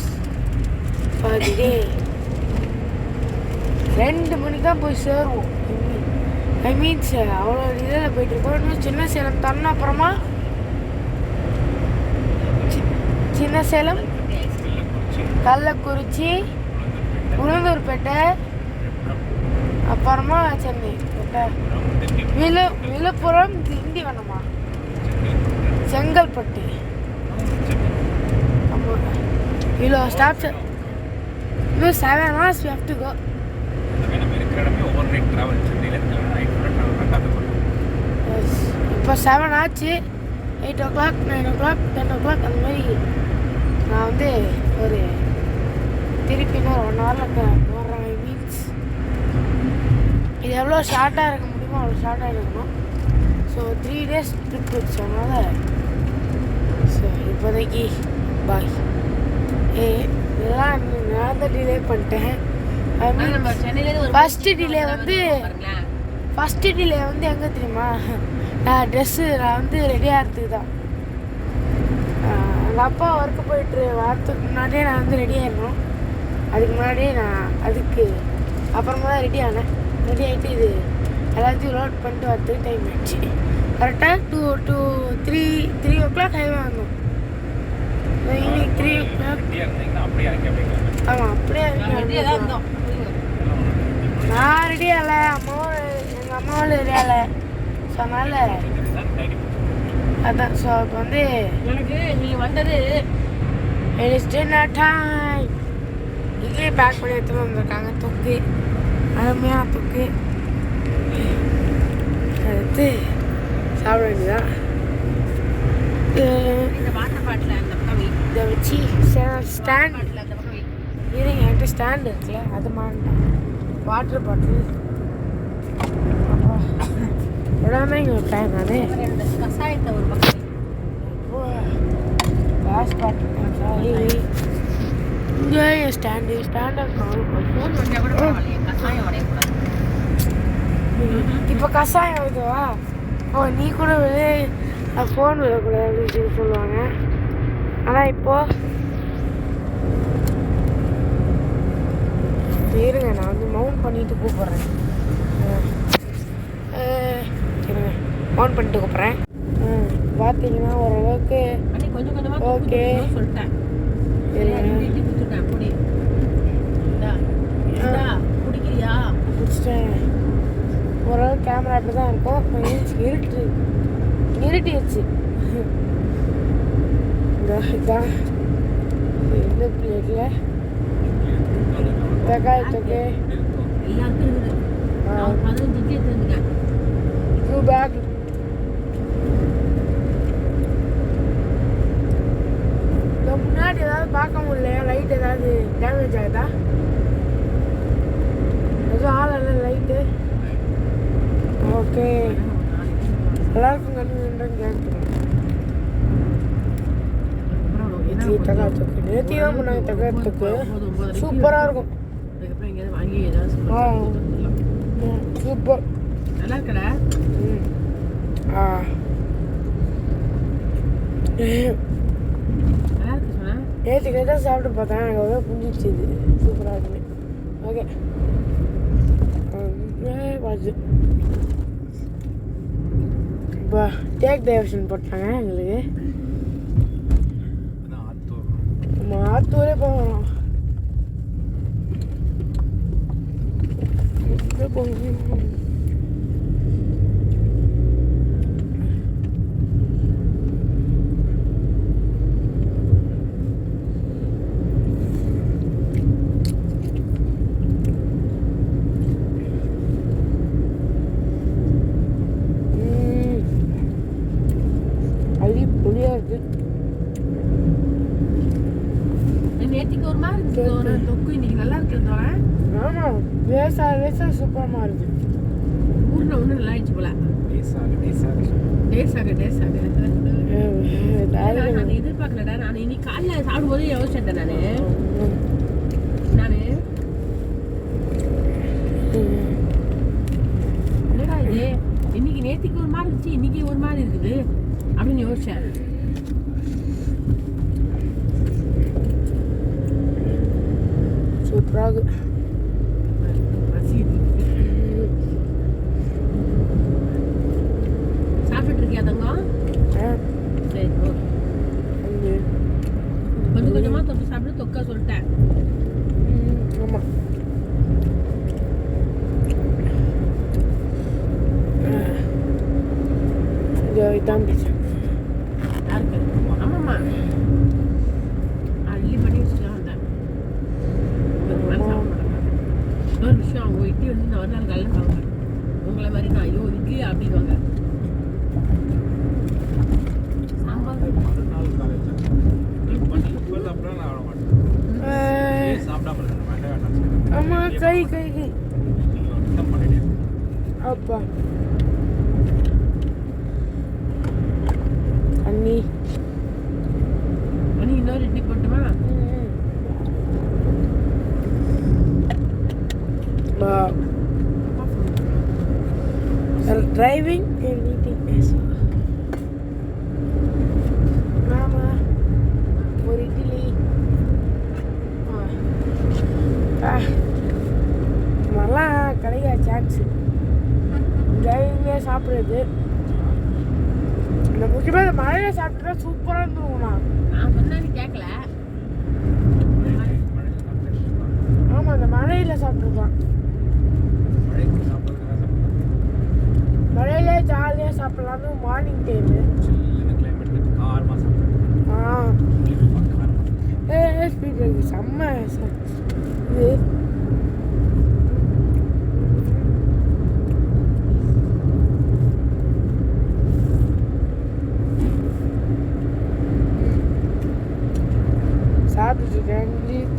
[SPEAKER 1] பார்த்துட்டே 2 மணிக்கு தான் போய் சேருவோம். ஐ மீன்ஸ் அவ்வளோ இதில் போயிட்டுருக்கோம். இன்னும் சின்ன சேலம் தண்ண அப்புறமா சின்ன சேலம், கள்ளக்குறிச்சி, உளுந்தூர்பேட்டை, அப்புறமா சென்னை, விழுப்புரம், திண்டிவனமா, செங்கல்பட்டு. ஆமாம், இவ்வளோ ஸ்டாப்ஸ். இன்னும் 7 hours we have to go. இப்போ 7 ஆச்சு. 8 o'clock, 9 o'clock, 10 o'clock அந்த மாதிரி நான் வந்து ஒரு திருப்பி இன்னும் 1 hourல போடுறேன். மீன்ஸ் இது எவ்வளோ ஷார்ட்டாக இருக்க முடியுமோ அவ்வளோ ஷார்ட்டாக இருக்கணும். ஸோ 3 days ட்ரிப் வச்சு அதனால் ஸோ இப்போதைக்கு பாய். இதெல்லாம் நான் தான் டிலே பண்ணிட்டேன். ஃபஸ்ட்டு டிலே வந்து எங்கே தெரியுமா? நான் ட்ரெஸ்ஸு நான் வந்து ரெடி ஆகிறதுக்கு தான். எங்கள் அப்பா ஒர்க்கு போயிட்டு வரத்துக்கு முன்னாடியே நான் வந்து ரெடி ஆகிடணும். அதுக்கு முன்னாடியே நான் அதுக்கு அப்புறமா தான் ரெடி ஆனேன். ரெடி ஆகிட்டு இது எல்லாத்தையும் லோட் பண்ணிட்டு வரத்துக்கு டைம் ஆகிடுச்சு. கரெக்டாக 3 o'clock ஹைவே வந்தோம். Evening 3 o'clock. ஆமாம், அப்படியே இருந்தோம். நான் ரெடி ஆகலை, எங்கள் அம்மாவும் ரெடி ஆகலை. ஸோ அதனால் அதான். ஸோ இப்போ வந்து
[SPEAKER 2] எனக்கு நீங்கள் வந்தது
[SPEAKER 1] it's dinner time. Idli pack பண்ணி எடுத்துகிட்டு வந்திருக்காங்க. தொக்கு, அருமையான தொக்கு. எடுத்து சாப்பிட வேண்டியதான்.
[SPEAKER 2] இந்த வாட்டர் பாட்டில் அந்த பக்கம்
[SPEAKER 1] இதை வச்சு ஸ்டாண்ட்
[SPEAKER 2] பாட்டில் அந்த பக்கம்
[SPEAKER 1] இருங்க. என்கிட்ட ஸ்டாண்ட் இருக்குல்ல, அது மாட்டேன். வாட்டர் பாட்டில் அப்புறம் உடனே இங்கே ஒரு டைம் அது
[SPEAKER 2] கசாயத்தை ஒரு பக்கம்
[SPEAKER 1] கேஸ் பாட்டில் இங்கே ஸ்டாண்டு
[SPEAKER 2] ஃபோன் வந்தால் கூட பரவாயில்லையே, கசாயம் உடையக்கூடாது.
[SPEAKER 1] இப்போ கசாயம் இதுவா? ஓ, நீ கூட ஃபோன் விடக்கூடாது அப்படின்னு சொல்லி சொல்லுவாங்க. ஆனால் இப்போது இருங்க, நான் வந்து மவுண்ட் பண்ணிட்டு கூப்பிட்றேன். சரிங்க, மவுண்ட் பண்ணிட்டு கூப்பிட்றேன். பார்த்தீங்கன்னா ஓரளவுக்கு
[SPEAKER 2] கொஞ்சம் கொஞ்சமாக
[SPEAKER 1] ஓகே
[SPEAKER 2] சொல்லிட்டேன். குடிக்கிறியா?
[SPEAKER 1] குடிச்சிட்டேன். ஓரளவு கேமரா அப்படி தான் இருக்கும். இருட்டிடுச்சு. இதான் இந்த பிளேட்டில் தக்காளி தொக்கு
[SPEAKER 2] எல்லாருக்கும் இருக்குது. 15 இட்லி எடுத்துருந்துங்க.
[SPEAKER 1] 2 பேக். முன்னாடி ஏதாவது பார்க்க முடியல, லைட் ஏதாவது டேமேஜ் ஆகுதா? எதுவும் ஆளல்ல லைட்டு. ஓகே, எல்லாருக்கும் கன்வீனியன்ட்டாக கேட்குறேன். இட்லி தக்காளி தொக்கு நேற்று தான் பண்ணாங்க. தக்காளி தொக்கு சூப்பராக இருக்கும்.
[SPEAKER 2] அதுக்கப்புறம் எங்கேயாவது வாங்கி ஏதாவது
[SPEAKER 1] சூப்பர்.
[SPEAKER 2] நல்லா இருக்கடா. நல்லா இருக்கு சொன்னா.
[SPEAKER 1] நேற்று கேட்டால் சாப்பிட்டு பார்த்தேன். எனக்கு அவ்வளோ புரிஞ்சிச்சு. இது சூப்பராக இருக்குன்னு. ஓகே, பார்த்து இப்போ டேக் டைவர்ஷன் போட்டாங்க எங்களுக்கு. நம்ம ஆத்தூரே போகணும்.
[SPEAKER 2] நேற்றுக்கு ஒரு மாதிரி இருந்துச்சு தொக்கு, இன்னைக்கு நல்லா இருக்குதோட.
[SPEAKER 1] ஆமாம், லேசாக சூப்பரமாக இருக்குது.
[SPEAKER 2] ஊரில் ஒன்று நல்லா ஆயிடுச்சு போல. நான் எதிர்பார்க்கலடா. நான் இன்னைக்கு காலைல சாப்பிடும்போது யோசிச்சேன். நான் என்னடா இது இன்னைக்கு நேற்றுக்கு ஒரு மாதிரி இருந்துச்சு, இன்னைக்கு ஒரு மாதிரி இருக்குது அப்படின்னு யோசிச்சேன்.
[SPEAKER 1] சூப்பராக
[SPEAKER 2] சாப்பிட்டு இருக்கியா தங்கம்? சரி, கொஞ்சம் கொஞ்சமா தொட்டு சாப்பிட்டு தொக்கா சொல்லிட்டேன்.
[SPEAKER 1] ஆமாம்,
[SPEAKER 2] ஆமாம்மா அள்ளி பண்ணி வச்சுட்டு வந்தேன். இன்னொரு விஷயம், அவங்க இட்லி வந்து இந்த ஒரு நாள் காலையில் சாப்பிடுவேன். உங்களை மாதிரி தான் ஐயோ இட்லி அப்படின்வாங்க.
[SPEAKER 1] ஆமா, கை அப்பா அண்ணி
[SPEAKER 2] இன்னொரு இட்லி போட்டுமா?
[SPEAKER 1] டிரைவிங் and eating is மாமா ஒரு இட்லி. நல்லா கிடைக்க சான்ஸ் டிரைவிங்கே சாப்பிட்றது. இந்த முக்கியமாக இந்த மழையில் சாப்பிட்டுட்டா சூப்பராக இருந்துருக்குண்ணா.
[SPEAKER 2] நான் சொன்னேன்னு கேட்கல.
[SPEAKER 1] ஆமாம், அந்த மழையில் சாப்பிட்ருக்கலாம். மழையிலே ஜாலியாக சாப்பிட்லான்னு மார்னிங் டைமு. ஸ்பீட் இருக்குது செம்ம இது. சாப்பிட்டுருக்கேன்.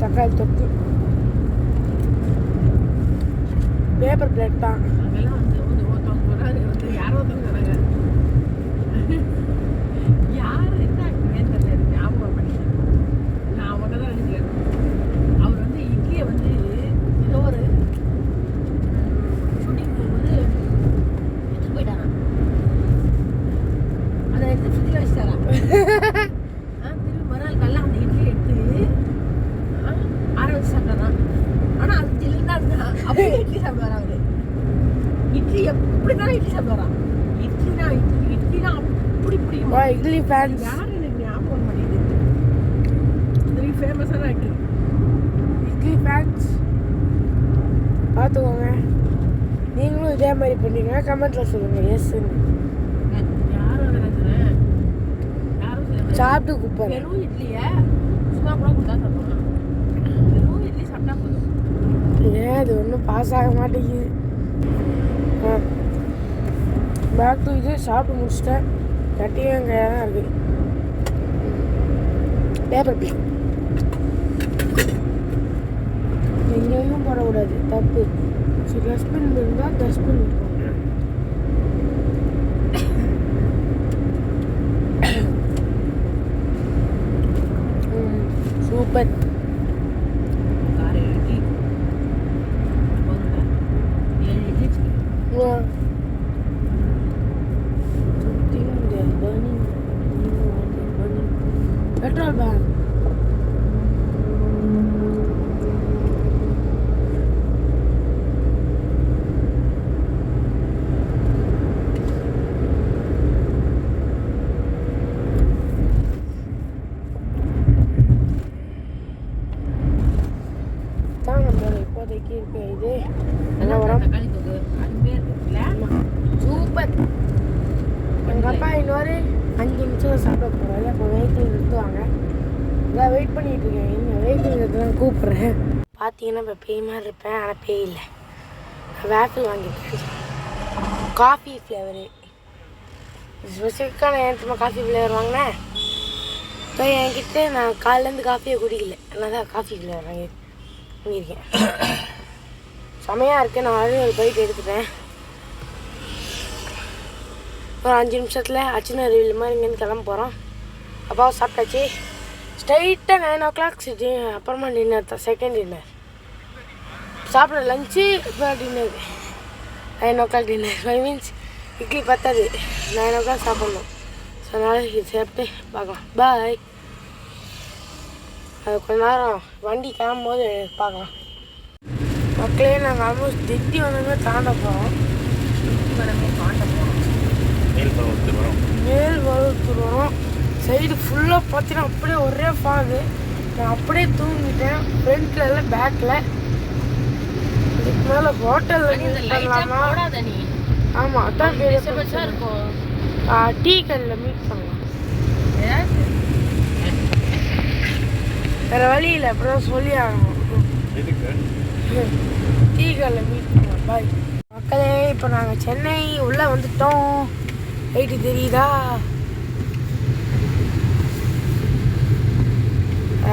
[SPEAKER 1] தக்காளி தொக்கு பேப்பர் பிளேட் தான்.
[SPEAKER 2] அதெல்லாம் வந்து ஒருத்தவங்க போறாரு, வந்து யாரோ ஒருத்தவங்க வராங்க. யார் என்ன ஞாபகம் பண்ணி நான் அவங்க தான் நினைக்கிறேன். அவர் வந்து இட்லியை வந்து ஏதோ ஒரு ஷூட்டிங் போகும்போது எடுத்துட்டு போயிட்டாங்க. அதை எடுத்து ஃப்ரிட்ஜில் வச்சுட்டாரா. திரும்பி மறுநாள் காலைல அந்த இட்லியை எடுத்து ஆற வச்சு சாப்பிட்டாரான். ஆனால் அது ஜில்லுன்னு தான் இருந்தா அப்படியே இட்லி சாப்பிடுவாரா அவரு. இட்லி எப்படினாலும் இட்லி சாப்பிடுவாராம். இட்லினா அப்படி பிடிக்கும்.
[SPEAKER 1] இட்லி ஃபேன்ஸ்
[SPEAKER 2] யார் எனக்கு ஞாபகம் பண்ணிது. வெரி ஃபேமஸான ஆக்டர்.
[SPEAKER 1] இட்லி ஃபேன்ஸ் பார்த்துக்கோங்க. நீங்களும் இதே மாதிரி பண்ணீங்க கமெண்ட்டில் சொல்லுங்கள். எஸ்
[SPEAKER 2] யாரும்
[SPEAKER 1] சாப்பிட்டு குப்பை.
[SPEAKER 2] வெறும் இட்லியை சும்மா கூட கொடுத்தா சாப்பிடுவாங்க. வெறும் இட்லி சாப்பிட்டா போதும்.
[SPEAKER 1] ஏன் அது ஒன்றும் பாஸ் ஆக மாட்டேங்குது. பேக் டு இது சாப்பிட்டு முடிச்சிட்டேன். கட்டியும் அங்கே தான் இருக்குது பேப்பர் பிளேட். எங்கேயும் போடக்கூடாது, தப்பு. ஸோ டஸ்ட்பின் இருந்தால் டஸ்ட்பின் இருக்கும். சூப்பர்.
[SPEAKER 2] காரை எழுதி
[SPEAKER 1] பெட்ரோல் பேங்க். தான் நம்மளோட இப்போதைக்கு இருக்க இது நல்லா வரும்.
[SPEAKER 2] தக்காளி தொக்கு அருமையாக இருக்குல்ல.
[SPEAKER 1] சூப்பர். எங்கள் அப்பா இன்னொரு 5 நிமிஷம் சாப்பிட போகிறாரு. அப்போ வெயிட்டிங் நிறுத்துவாங்க. இதான் வெயிட் பண்ணிகிட்டு இருக்கேன். நீங்கள் வெயிட்டிங் நிறுத்துலாம் கூப்பிட்றேன். பார்த்தீங்கன்னா இப்போ பேய் மாதிரி இருப்பேன், ஆனால் பேய் இல்லை. நான் வேப்பிள் வாங்கியிருக்கேன், காஃபி ஃப்ளேவரு. ஸ்பெசிஃபிக்காக நான் ஏன் காஃபி ஃப்ளேவர் வாங்கினேன். இப்போ என்கிட்ட நான் காலையிலேருந்து காஃபியை குடிக்கல, அதனால தான் காஃபி ஃப்ளேவர் வாங்கியிருக்கேன். செமையாக இருக்குது. நான் ஆல்ரெடி ஒரு பைட் எடுத்துட்டேன். ஒரு 5 நிமிஷத்தில் அச்சின ரிவில் மாதிரி இங்கேருந்து கிளம்ப போகிறோம். அப்பாவை சாப்பிட்டாச்சு. ஸ்ட்ரைட்டாக 9 o'clock அப்புறமா டின்னர் தான், செகண்ட் டின்னர். சாப்பிட லஞ்சு, இப்போ dinner 9 o'clock dinner. 5 means idli பத்தாது, 9 o'clock சாப்பிட்ணும். ஸோ அதனால் இது சாப்பிட்டு பார்க்கலாம். பாய். அது கொஞ்ச நேரம் வண்டி கிளம்பும்போது பார்க்கலாம். மக்களே நாங்கள் ஆல்மோஸ்ட் திட்டி வந்தோமே தாண்ட போகிறோம். மேல் பருவத்தூர் வரும். சைடு ஃபுல்லாக பார்த்தீங்கன்னா அப்படியே ஒரே ஃபாகு. நான் அப்படியே தூங்கிட்டேன். ஃப்ரண்ட்டில் இல்லை, பேக்கில். இதுக்கு மேலே ஹோட்டலில் மீட் பண்ணலாமா? ஆமாம், அதான் இருக்கும். டீ கடையில் மீட் பண்ணலாம். வேறு வழி இல்லை, அப்படிதான் சொல்லி ஆகணும். டீ கடையில் மீட் பண்ணலாம். பாய் மக்களே. இப்போ நாங்கள் சென்னை உள்ளே வந்துட்டோம். ரைட்டு தெரியுதா?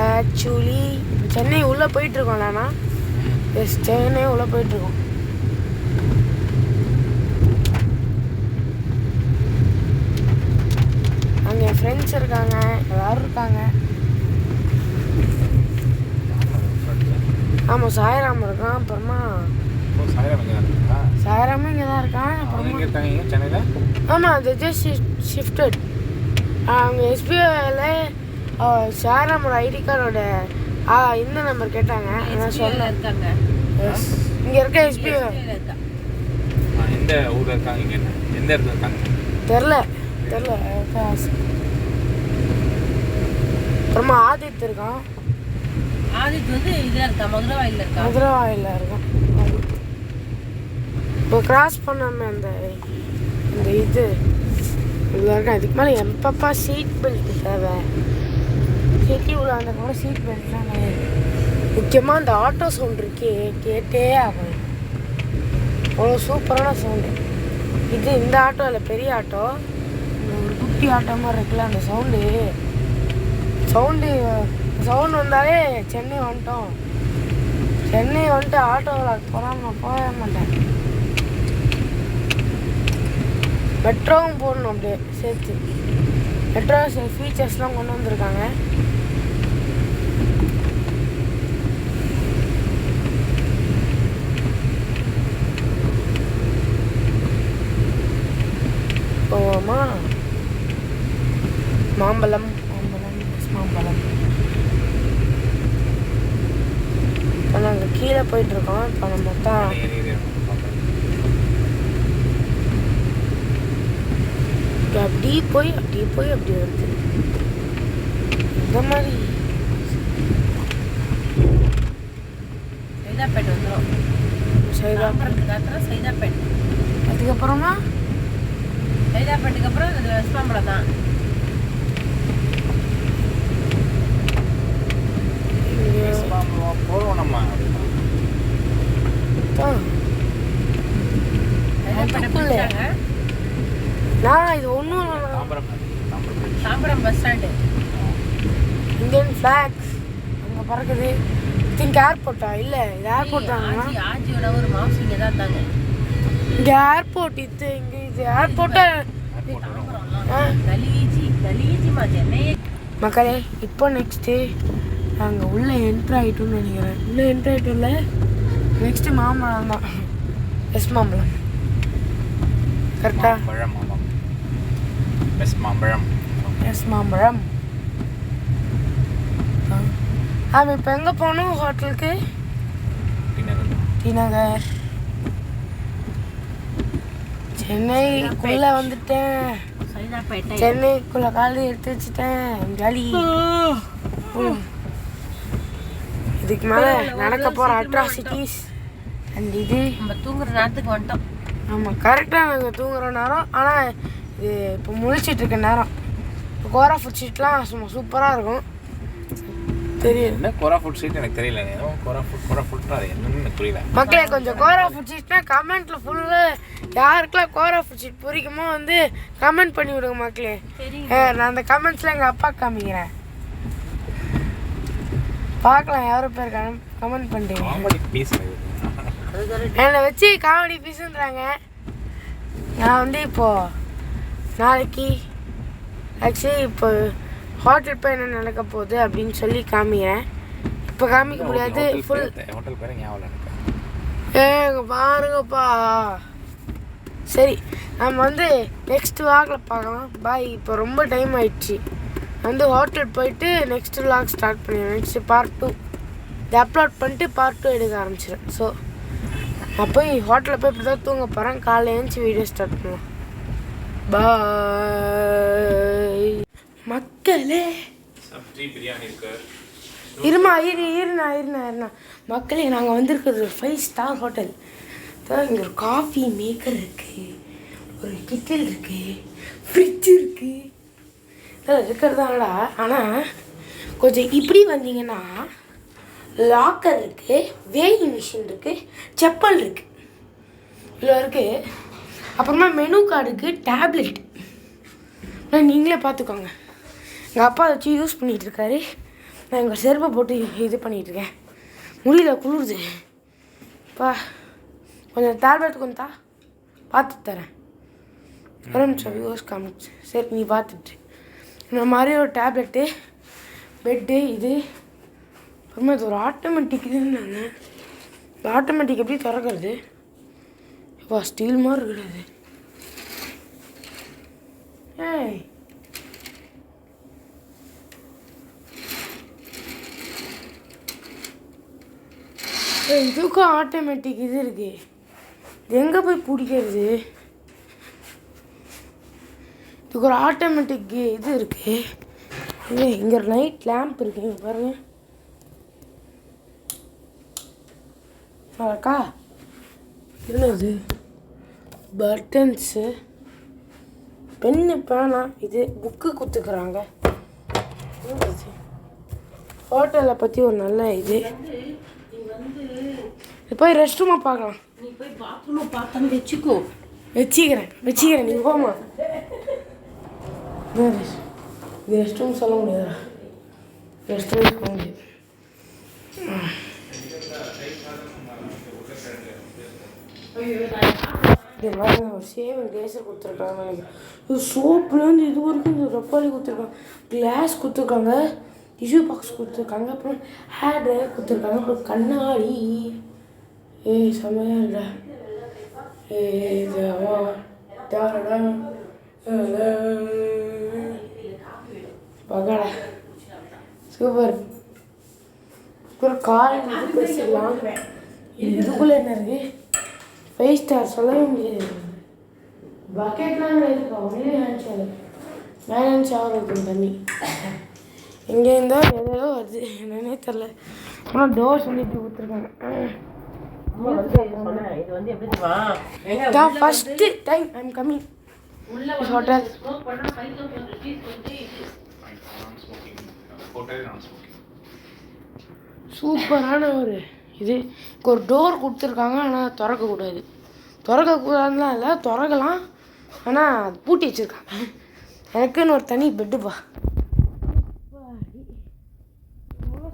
[SPEAKER 1] ஆக்சுவலி இப்போ சென்னை உள்ளே போயிட்டுருக்கோம்லண்ணா. எஸ், சென்னை உள்ளே போயிட்டுருக்கோம். அங்கே என் ஃப்ரெண்ட்ஸ் இருக்காங்க, எல்லோரும் இருக்காங்க. ஆமாம், சாய்ராம் இருக்கான். அப்புறமா சாய்ராமும் இங்கே தான் இருக்கான். அப்புறமா ஆமாம், அது ஜஸ்ட் ஷிஃப்டட். அவங்க எஸ்பிஐயில் சாய்ராமோட ஐடி கார்டோட இந்த நம்பர் கேட்டாங்க. நான் சொன்னேன்
[SPEAKER 2] இருக்காங்க.
[SPEAKER 1] எஸ், இங்கே இருக்க எஸ்பிஐ.
[SPEAKER 3] எந்த ஊரில் இருக்காங்க? இங்கே எந்த இடத்துல இருக்காங்க?
[SPEAKER 1] தெரில. அப்புறமா ஆதித் இருக்கான்.
[SPEAKER 2] ஆதித் வந்து இதில் இருக்கா, மதுரவாயில் இருக்கா.
[SPEAKER 1] மதுரவாயில் இருக்கான். இப்போ கிராஸ் பண்ணாமல் அந்த இது இவ்வளோ இருக்கா. இதுக்கு மேலே எப்பப்பா சீட் பெல்ட் தேவை. சிட்டி உள்ள அந்த கூட சீட் பெல்ட்லாம் கிடையாது. முக்கியமாக அந்த ஆட்டோ சவுண்ட் இருக்கே, கேட்டே ஆகும். அவ்வளோ சூப்பரான சவுண்டு. இந்த ஆட்டோ இல்லை, பெரிய ஆட்டோ. ஒரு குட்டி ஆட்டோ மாதிரி இருக்குல்ல, அந்த சவுண்டு வந்தாலே சென்னை வந்துட்டோம். சென்னை வந்துட்டு ஆட்டோவில் போகாமல் போகவே மாட்டேன். மெட்ரோவும் போடணும் அப்படியே சேர்த்து. மெட்ரோ ஃபீச்சர்ஸ்லாம் கொண்டு வந்திருக்காங்க. போவோமா? மாம்பழம். இப்போ நாங்கள் கீழே போயிட்டுருக்கோம். இப்போ நம்ம தான் அப்படி போய் அப்படி வருது. இந்த மாதிரி
[SPEAKER 2] சைதாப்பேட் வந்துடும். சைதாப்பேட்.
[SPEAKER 1] அதுக்கப்புறமா
[SPEAKER 2] சைதாப்பேட்டுக்கு அப்புறம் அது வெஸ்ட் தான்.
[SPEAKER 3] போகிறோம் நம்ம.
[SPEAKER 1] நான் இது ஒன்றும்
[SPEAKER 2] Tambaram bus stand.
[SPEAKER 1] Indian flags அங்கே பறக்குது. திங்க் ஏர்போர்ட்டா இல்லை இது ஏர்போர்ட் தானா
[SPEAKER 2] ஆஜியோட ஒரு மாசம் இங்கே தான் இருந்தாங்க.
[SPEAKER 1] இங்கே ஏர்போர்ட் இங்கே இது ஏர்போர்ட்டா
[SPEAKER 2] கலீஜி சென்னை.
[SPEAKER 1] மக்களே இப்போ நெக்ஸ்ட்டு நாங்கள் உள்ளே என்ட்ரு ஆகிட்டோம்னு நினைக்கிறேன். உள்ளே என்ட்ரு ஆகிட்டோம்ல நெக்ஸ்ட்டு மாம்பழம் தான். எஸ் மாம்பழம் கரெக்டா? எஸ் மாம்பழம். அவன் இப்போ எங்கே போகணும் ஹோட்டலுக்கு? டி நகர். சென்னைக்குள்ளே வந்துட்டேன். சென்னைக்குள்ளே காலையில் எடுத்து வச்சுட்டேன். ஜாலி. இதுக்கு மேலே நடக்க போகிற அட்ராசிட்டிஸ் அண்ட் இது
[SPEAKER 2] நம்ம தூங்குற நேரத்துக்கு வந்துட்டோம்.
[SPEAKER 1] ஆமாம் கரெக்டாக நாங்கள் தூங்குற நேரம். ஆனால் இது இப்போ முழிச்சிட்ருக்க நேரம். இப்போ கோரா ஃபுட் ஸ்ட்ரீட்லாம் சும்மா சூப்பராக இருக்கும். தெரியும்
[SPEAKER 3] என்ன கோரா ஃபுட் ஸ்ட்ரீட் எனக்கு தெரியல. ஏதோ கோரா ஃபுட் அது என்னன்னு எனக்கு புரியல.
[SPEAKER 1] மக்களே கொஞ்சம் கோரா ஃபுட் ஸ்ட்ரீட்னா கமெண்ட்ல ஃபுல்லாக யாருக்கெல்லாம் கோரா ஃபுட் ஸ்ட்ரீட் பிடிக்குமோ வந்து கமெண்ட் பண்ணி விடுங்க மக்களே. நான் அந்த கமெண்ட்ஸில் எங்கள் அப்பா காமிக்கிறேன். பார்க்கலாம் எவ்வளோ பேர் கமெண்ட் பண்ணுறீங்க. என்னை வச்சு காமெடி பீஸுன்றாங்க. நான் வந்து இப்போது நாளைக்கு ஆக்சுவலி இப்போ ஹோட்டல் போய் என்ன நடக்க போகுது அப்படின்னு சொல்லி காமிக்கிறேன். இப்போ காமிக்க முடியாது. ஃபுல்
[SPEAKER 3] ஹோட்டல் பேர் ஞாபகம்
[SPEAKER 1] பாருங்கப்பா. சரி நம்ம வந்து நெக்ஸ்ட் வாக்கில் பார்க்கலாம். பாய். இப்போ ரொம்ப டைம் ஆயிடுச்சு. வந்து ஹோட்டல் போயிட்டு நெக்ஸ்ட் விளாக் ஸ்டார்ட் பண்ணிடுறேன். நெக்ஸ்ட் பார்ட் 2 இதை அப்லோட் பண்ணிட்டு பார்ட் 2 எடுக்க ஆரம்பிச்சிடுறேன். ஸோ நான் போய் ஹோட்டலில் போய் இப்படி தான் தூங்க போகிறேன். காலையில் எழுந்துச்சி வீடியோ ஸ்டார்ட் பண்ணுவோம். பாய் மக்களே.
[SPEAKER 3] பிரியாணி இருக்கு.
[SPEAKER 1] இருண்ணா மக்களே நாங்கள் வந்திருக்கிறது ஒரு 5 ஸ்டார் ஹோட்டல் தான். இங்கே ஒரு காஃபி மேக்கர் இருக்குது, ஒரு கிச்சன் இருக்குது, ஃப்ரிட்ஜ் இருக்குது. இதெல்லாம் இருக்கிறதாடா. ஆனால் கொஞ்சம் இப்படி வந்தீங்கன்னா லாக்கர் இருக்குது, வேயிங் மிஷின் இருக்குது, செப்பல் இருக்குது, இவ்வளோ இருக்குது. அப்புறமா மெனு கார்டு இருக்குது, டேப்லெட். நீங்களே பார்த்துக்கோங்க. எங்கள் அப்பா வச்சு யூஸ் பண்ணிகிட்ருக்காரு. நான் எங்கள் செருப்பை போட்டு இது பண்ணிகிட்ருக்கேன். முடியல, குளிருது. பா கொஞ்சம் டேப்லெட் கொஞ்சம் பார்த்துட்டு தரேன். ஒரு நிமிஷம் யூஸ் காமிச்சு. சரி நீ பார்த்துட்டு இந்த மாதிரி ஒரு டேப்லெட்டு, பெட்டு, இது அப்புறமா இது ஒரு ஆட்டோமேட்டிக். இதுன்னாங்க இந்த ஆட்டோமேட்டிக் எப்படி திறக்கிறது? இப்போ ஸ்டீல் மாதிரி இருக்கிறது. ஏய் இதுக்கும் ஆட்டோமேட்டிக் இது இருக்கு. இது எங்கே போய் பிடிக்கிறது? இதுக்கு ஒரு ஆட்டோமேட்டிக் இது இருக்கு. இங்கே ஒரு நைட் லேம்ப் இருக்கு. இங்கே பாருங்க அக்கா. என்னது? பட்டன்ஸு, பென்னு, பேனா, இது புக்கு கொடுத்துக்குறாங்க. ஹோட்டலை பற்றி ஒரு நல்ல இது. போய் ரெஸ்ட் ரூமை பார்க்கலாம்.
[SPEAKER 2] நீ போய் பாத்ரூமை பார்த்தான்னு
[SPEAKER 1] வச்சுக்கிறேன் நீங்கள் போமா. இது ரெஸ்ட் ரூம் சொல்ல முடியாதா? ரெஸ்ட் ரூம் சொல்ல முடியாது. இது பாருங்க ஒரு சேவிங் கிளேஸர் கொடுத்துருக்காங்க. இது சோப்புலேருந்து இது வரைக்கும் இந்த ரப்பாலி கொடுத்துருக்காங்க, கிளாஸ் கொடுத்துருக்காங்க, டிஷ்யூ பாக்ஸ் கொடுத்துருக்காங்க, அப்புறம் ஹேர் ட்ரையர் கொடுத்துருக்காங்க, அப்புறம் கண்ணாடி. செம்மையாக இல்லை? பகடா சூப்பர். அப்புறம் காலையில் பேசிக்கலாம். இதுக்குள்ளே என்ன இருக்குது? 5 ஸ்டார் சொல்லவே முடியாது. பக்கெட்லாம் இருக்கா? Only hand shower. Hand shower இருக்கும் தண்ணி. எங்கே இருந்தோ ஏதோ வருது, என்னன்னே தெரில. ஆனால் டோர்ஸ் வந்து இப்படி கொடுத்துருக்காங்க.
[SPEAKER 2] இது வந்து எப்படி
[SPEAKER 1] தான் first time I am coming hotel. சூப்பரான ஒரு இது. ஒரு டோர் கொடுத்துருக்காங்க, ஆனால் திறக்கக்கூடாது. திறக்கக்கூடாதுலாம் இல்லை, திறக்கலாம், ஆனால் பூட்டி வச்சுருக்காங்க. எனக்குன்னு ஒரு தனி பெட்டுப்பா.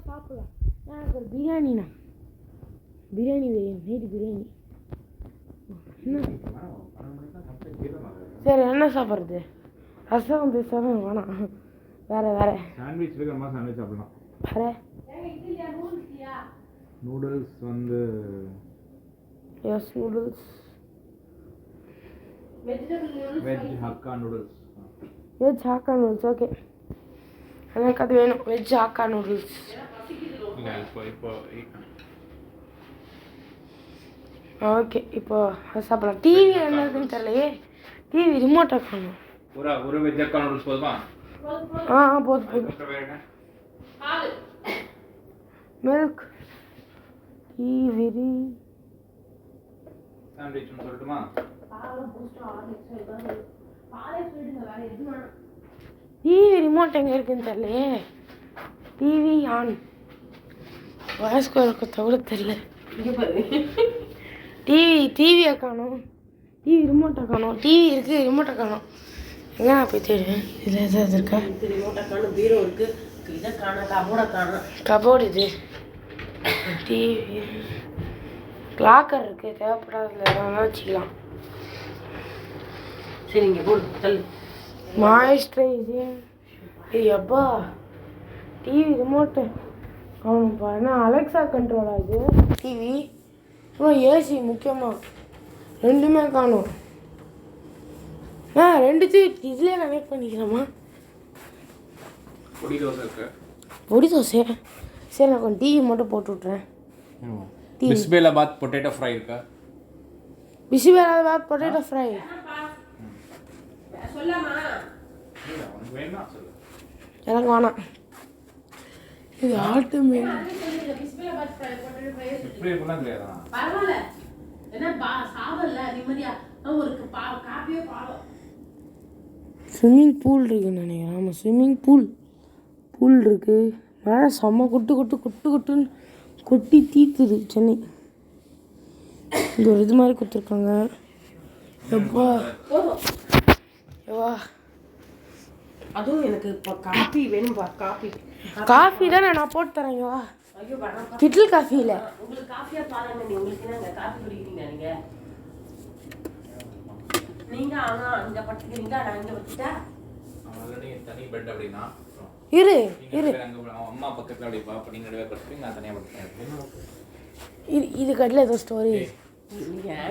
[SPEAKER 1] சாப்பிடலாம். எனக்கு ஒரு பிரியாணி பிரியாணிண்ணா பிரியாணி நைட்டு பிரியாணி என்ன சரி என்ன சாப்பிட்றது ரசம் வந்து சாப்பிட வேணாம் வேறு
[SPEAKER 3] சாண்ட்விச் இருக்கிற மாதிரி சாண்ட்விச் சாப்பிடலாம்
[SPEAKER 1] வேறு
[SPEAKER 3] நூடுல்ஸ் வந்து
[SPEAKER 1] yes noodles
[SPEAKER 3] veg hakka noodles
[SPEAKER 1] veg hakka noodles okay எனக்கு அது வேணும் வெஜ் ஹாக்கா நூடுல்ஸ்
[SPEAKER 3] இல்லை இப்போ
[SPEAKER 1] ஓகே இப்போ சாப்பிடலாம் டிவி என்ன இருக்குன்னு தெரியலையே டிவி ரிமோட் ஆஃப் பண்ணும்
[SPEAKER 3] ஒரு வெஜ் ஹக்கா நூடுல்ஸ் போதுமா
[SPEAKER 1] போதும் மில்க் டிவி
[SPEAKER 3] சாண்ட்விச் சொல்லட்டுமா
[SPEAKER 1] டிவி ரிமோட் எங்கே இருக்குன்னு தெரியலையே டிவி ஆன் வயசுக்கு இருக்க கூட தெரியல டிவியை காணும் டிவி ரிமோட்டை காணும் டிவி இருக்குது ரிமோட்டை காணும் எங்கே நான் போய் தேடுவேன் இதில் எதாவது இருக்கா
[SPEAKER 2] ரிமோட்டை காணும் பீரோ இருக்குது இதை காணும் கபோர்டை காணும்
[SPEAKER 1] கபோர்டு இது டிவி லாக்கர் இருக்குது தேவைப்படாததில் எதாவது வச்சுக்கலாம்
[SPEAKER 2] சரி இங்கே போடு தள்ளு
[SPEAKER 1] மாய்ஸ்சரைசிங் அப்பா டிவி ரிமோட்டு அவனுப்பா என்ன அலெக்ஸா கண்ட்ரோலா இது டிவி அப்புறம் ஏசி முக்கியமாக ரெண்டுமே காணும் ரெண்டுத்தையும் இதுலேயே கனெக்ட் பண்ணிக்கிறோமா
[SPEAKER 3] பொடி தோசை இருக்கு
[SPEAKER 1] பொடி தோசை சரி நான் கொஞ்சம் டிவி மட்டும் போட்டு விட்றேன்
[SPEAKER 3] பிஸ்பேலாபாத் பொட்டேட்டோ ஃப்ரை இருக்கா
[SPEAKER 1] பிசிபேலாபாத் பொட்டேட்டோ ஃப்ரை எனக்கு வேணாம் இது ஆட்டு மீன்
[SPEAKER 2] பரவாயில்ல என்ன சாவல்ல நிம்மதியா ஒரு காப்பியோ பாலம்
[SPEAKER 1] ஸ்விம்மிங் பூல் இருக்குன்னு நினைக்கிறேன் ஆமாம் ஸ்விம்மிங் பூல் இருக்குது மழை செம்ம குட்டுன்னு கொட்டி தீத்துது சென்னை இங்கே ஒரு இது மாதிரி கொடுத்துருக்காங்க எப்பா எவ்வா
[SPEAKER 2] அதுவும் எனக்கு இப்போ காப்பி வேணும்பா
[SPEAKER 1] காஃபி தானே நான் போட்டு தரேங்க வா
[SPEAKER 2] ஐயோ வேணாம்
[SPEAKER 1] கிட்டில் காஃபி இல்லை
[SPEAKER 2] உங்களுக்கு காஃபியா பாருங்க நீ உங்களுக்கு என்னங்க காஃபி குடிக்கிறீங்க நீங்க ஆனா அங்க படுத்துக்கிறீங்க நான் இங்க படுத்துட்டா
[SPEAKER 3] ஆல்ரெடி தனி பெட் அப்படின்னா
[SPEAKER 1] இரு
[SPEAKER 3] அம்மா பக்கத்தில் அப்படி பாப்பா நீங்கள் நடுவே படுத்துறீங்க நான் தனியாக படுத்துறேன்
[SPEAKER 1] இது கட்டில் ஏதோ ஸ்டோரி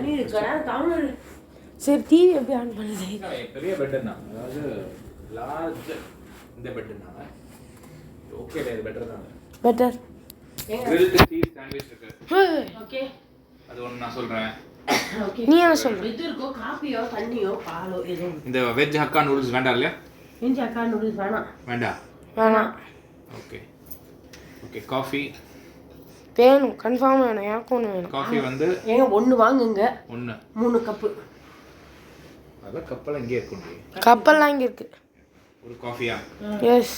[SPEAKER 2] நீ இருக்கா தமிழ்
[SPEAKER 1] சரி டிவி எப்படி ஆன் பண்ணுது
[SPEAKER 3] பெரிய பெட்டு தான் அதாவது லார்ஜ் இந்த பெட்டு தான் ஓகே இது பெட்டர் தான்
[SPEAKER 1] பெட்டர்
[SPEAKER 3] கிரில்டு சீஸ் சாண்ட்விச் இருக்கு
[SPEAKER 2] ஓகே
[SPEAKER 3] அது ஒன்று நான் சொல்கிறேன்
[SPEAKER 2] ஓகே
[SPEAKER 1] நீ என்ன சொல்ற
[SPEAKER 2] இது இருக்கோ காப்பியோ தண்ணியோ பாலோ எதுவும்
[SPEAKER 3] இந்த வெஜ் ஹக்கா நூடுல்ஸ் வேண்டாம் இல்லையா
[SPEAKER 2] இஞ்சி அக்கா நூடுல்ஸ் வேணாம்
[SPEAKER 1] வேணாம்
[SPEAKER 3] ஓகே காஃபி
[SPEAKER 1] வேணும் கன்ஃபார்ம் வேணும் எனக்கு ஒன்று வேணும்
[SPEAKER 3] காஃபி வந்து
[SPEAKER 2] ஏங்க 1 வாங்குங்க
[SPEAKER 3] 1
[SPEAKER 2] 3 கப்பு
[SPEAKER 3] அதான் கப்பெல்லாம் இங்கே இருக்கு
[SPEAKER 1] கப்பல்லாம் இங்கே இருக்கு
[SPEAKER 3] ஒரு காஃபியா
[SPEAKER 1] எஸ்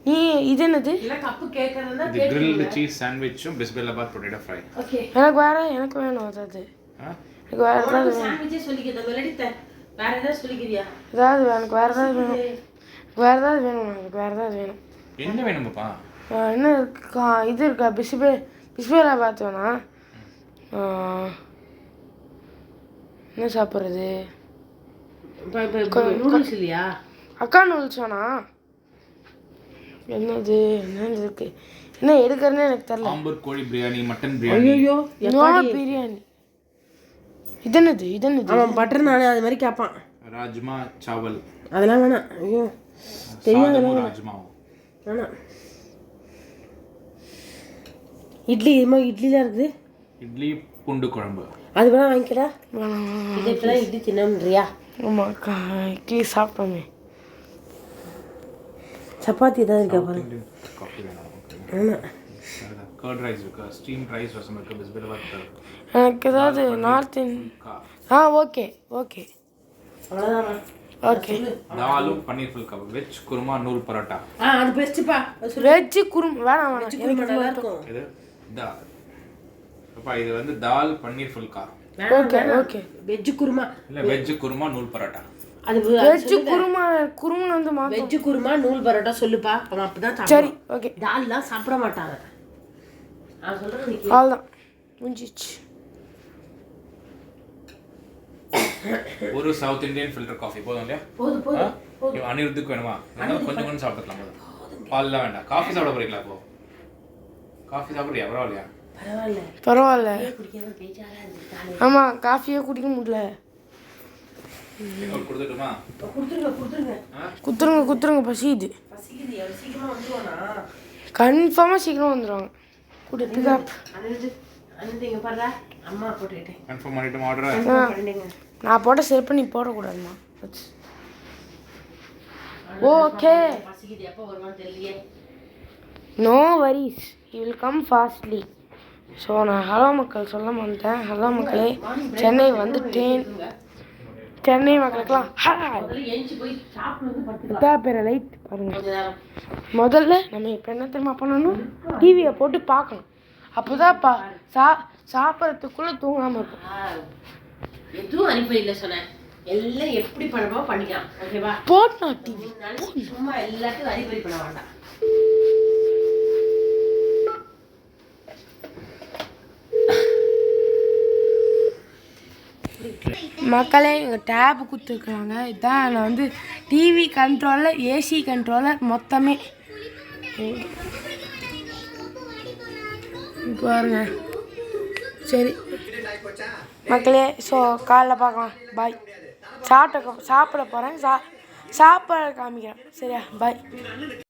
[SPEAKER 1] நீ இது என்னது
[SPEAKER 2] இல்ல கப்பு கேக்குறதா
[SPEAKER 3] இது கிரில்டு சீஸ் சாண்ட்விச்சும் பிஸ்பேலாபாத் பொட்டேட்டோ ஃப்ரை
[SPEAKER 2] ஓகே
[SPEAKER 1] எனக்கு வேணும் அதாவது எனக்கு வேற ஏதாவது வேணும்
[SPEAKER 2] சாண்ட்விச்சே சொல்லிக்கிறத வெலடி வேற ஏதாவது சொல்லிக்கிறியா
[SPEAKER 1] எனக்கு வேற ஏதாவது வேணும் எனக்கு வேற ஏதாவது வேணும்
[SPEAKER 3] என்ன வேணுமாப்பா
[SPEAKER 1] என்ன இருக்கா இது இருக்கா பிஸ்பேலாபாத் வேணா என்ன சாப்பிட்றது
[SPEAKER 2] நூடுல்ஸ் இல்லையா
[SPEAKER 1] அக்கா நூடுல்ஸ் வேணா என்னது இருக்கு என்ன எடுக்கிறதுன்னு எனக்கு தெரியல
[SPEAKER 3] ஆம்பூர் கோழி பிரியாணி மட்டன் பிரியாணி
[SPEAKER 2] ஐயோ
[SPEAKER 1] பிரியாணி இது என்னது
[SPEAKER 2] அவன் பட்டர் நானே அது மாதிரி கேட்பான்
[SPEAKER 3] ராஜ்மா சாவல்
[SPEAKER 2] அதெல்லாம் வேணாம் ஐயோ
[SPEAKER 3] சாதமும் ராஜ்மாவும்
[SPEAKER 2] வேணாம் இட்லிலாம் இருக்குது
[SPEAKER 3] இட்லி பூண்டு குழம்பு
[SPEAKER 2] அது வேணா வாங்கிக்கடா இதெல்லாம் இட்லி தின்னம்ன்றியா
[SPEAKER 1] ஆமாம் இட்லி சாப்பிட்டோமே
[SPEAKER 2] சப்பாத்தி ஏதாவது இருக்கா பாருங்க
[SPEAKER 3] காஃபி வேணும்
[SPEAKER 2] வேணாம்
[SPEAKER 3] கர்ட் ரைஸ் இருக்கு ஸ்டீம் ரைஸ் ரசம் இருக்கு பிஸ்பேலாபாத்
[SPEAKER 1] எனக்கு ஏதாவது நார்த் ஓகே
[SPEAKER 2] அவ்வளோதான்
[SPEAKER 1] ஓகே
[SPEAKER 3] தாலும் பன்னீர் ஃபுல்கா வெஜ் குருமா நூல் பரோட்டா
[SPEAKER 2] அது பெஸ்ட்டுப்பா
[SPEAKER 1] வெஜ் குருமா வேணாம்
[SPEAKER 2] குருமா நல்லா இருக்கும்
[SPEAKER 3] இது தால் அப்பா இது வந்து தால் பன்னீர் ஃபுல்கா
[SPEAKER 1] ஓகே
[SPEAKER 2] வெஜ் குருமா
[SPEAKER 3] இல்ல வெஜ் குருமா நூல் பரோட்டா
[SPEAKER 2] அது
[SPEAKER 1] வெஜ் குருமா வந்து மாத்தணும்
[SPEAKER 2] வெஜ் குருமா நூல் பரோட்டா சொல்லுப்பா அவன் அப்பதான்
[SPEAKER 1] சரி ஓகே
[SPEAKER 2] தால்லாம் சாப்பிட மாட்டாங்க நான் சொல்றது நீ
[SPEAKER 1] அவ்வளோதான் முடிஞ்சிச்சு.
[SPEAKER 3] ஒரு சவுத் இந்தியன் ஃபில்டர் காஃபி போதும் இல்லையா?
[SPEAKER 2] போதும் போதும் போதும்.
[SPEAKER 3] அனிருத்துக்கு வேணுமா? கொஞ்சம் கொஞ்சம் சாப்பிட்டுக்கலாம் போதும். பால்லாம் வேண்டாம். காஃபி சாப்பிட போறீங்களா இப்போ? காஃபி சாப்பிட்றியா? பரவாயில்லையா?
[SPEAKER 2] பரவாயில்ல.
[SPEAKER 1] பரவாயில்ல.
[SPEAKER 2] குடிக்காம பேச்சாரா இருக்கு.
[SPEAKER 1] ஆமாம், காஃபியே குடிக்க முடியல.
[SPEAKER 3] கொடுத்துட்டுமா?
[SPEAKER 1] குத்துருங்க குத்துருங்க, பசிக்குது.
[SPEAKER 2] பசிக்குது. எவ்வளவு சீக்கிரமா வந்துருவானா?
[SPEAKER 1] கன்ஃபார்மாக சீக்கிரம் வந்துடுவாங்க. கூட பிக்கப்.
[SPEAKER 2] அண்ணன் இங்க பாருடா, அம்மா போட்டுக்கிட்டேன்.
[SPEAKER 3] கன்ஃபார்ம் பண்ணிட்டு ஆர்டர்.
[SPEAKER 1] நான் போட்ட செருப்பு நீ போடக்கூடாதுமா. ஓகே.
[SPEAKER 2] பசிக்குது. எப்போ வருவான்னு தெரியலையே.
[SPEAKER 1] No worries, you will come fastly. So நான் ஹலோ மக்கள் சொல்ல மாட்டேன். ஹலோ மக்களே, சென்னை வந்துட்டேன். சென்னை மக்களுக்கெல்லாம் ஹாய். பேர லைட் பாருங்க. முதல்ல நம்ம இப்போ என்ன தெரியுமா பண்ணணும்? டிவியை போட்டு பார்க்கணும். அப்போதான் சாப்பிட்றதுக்குள்ளே தூங்காமல் இருக்கும்.
[SPEAKER 2] எதுவும் அனுப்பி இல்லை சொன்னேன். எல்லாம் எப்படி பண்ணணுமோ பண்ணிக்கலாம். ஓகேவா?
[SPEAKER 1] போட்டோம் டிவி.
[SPEAKER 2] சும்மா எல்லாத்தையும் அறிவுரை பண்ண வேண்டாம்.
[SPEAKER 1] மக்களே, எங்கள் டேப் கொடுத்துருக்குறாங்க. இதான் நான் வந்து டிவி கண்ட்ரோலர், ஏசி கண்ட்ரோலர் மொத்தமே பாருங்க. சரி மக்களே, ஸோ காலைல பார்க்கலாம். பாய். சாப்பிட போகிறேன். சாப்பாடு காமிக்கிறேன். சரியா? பாய்.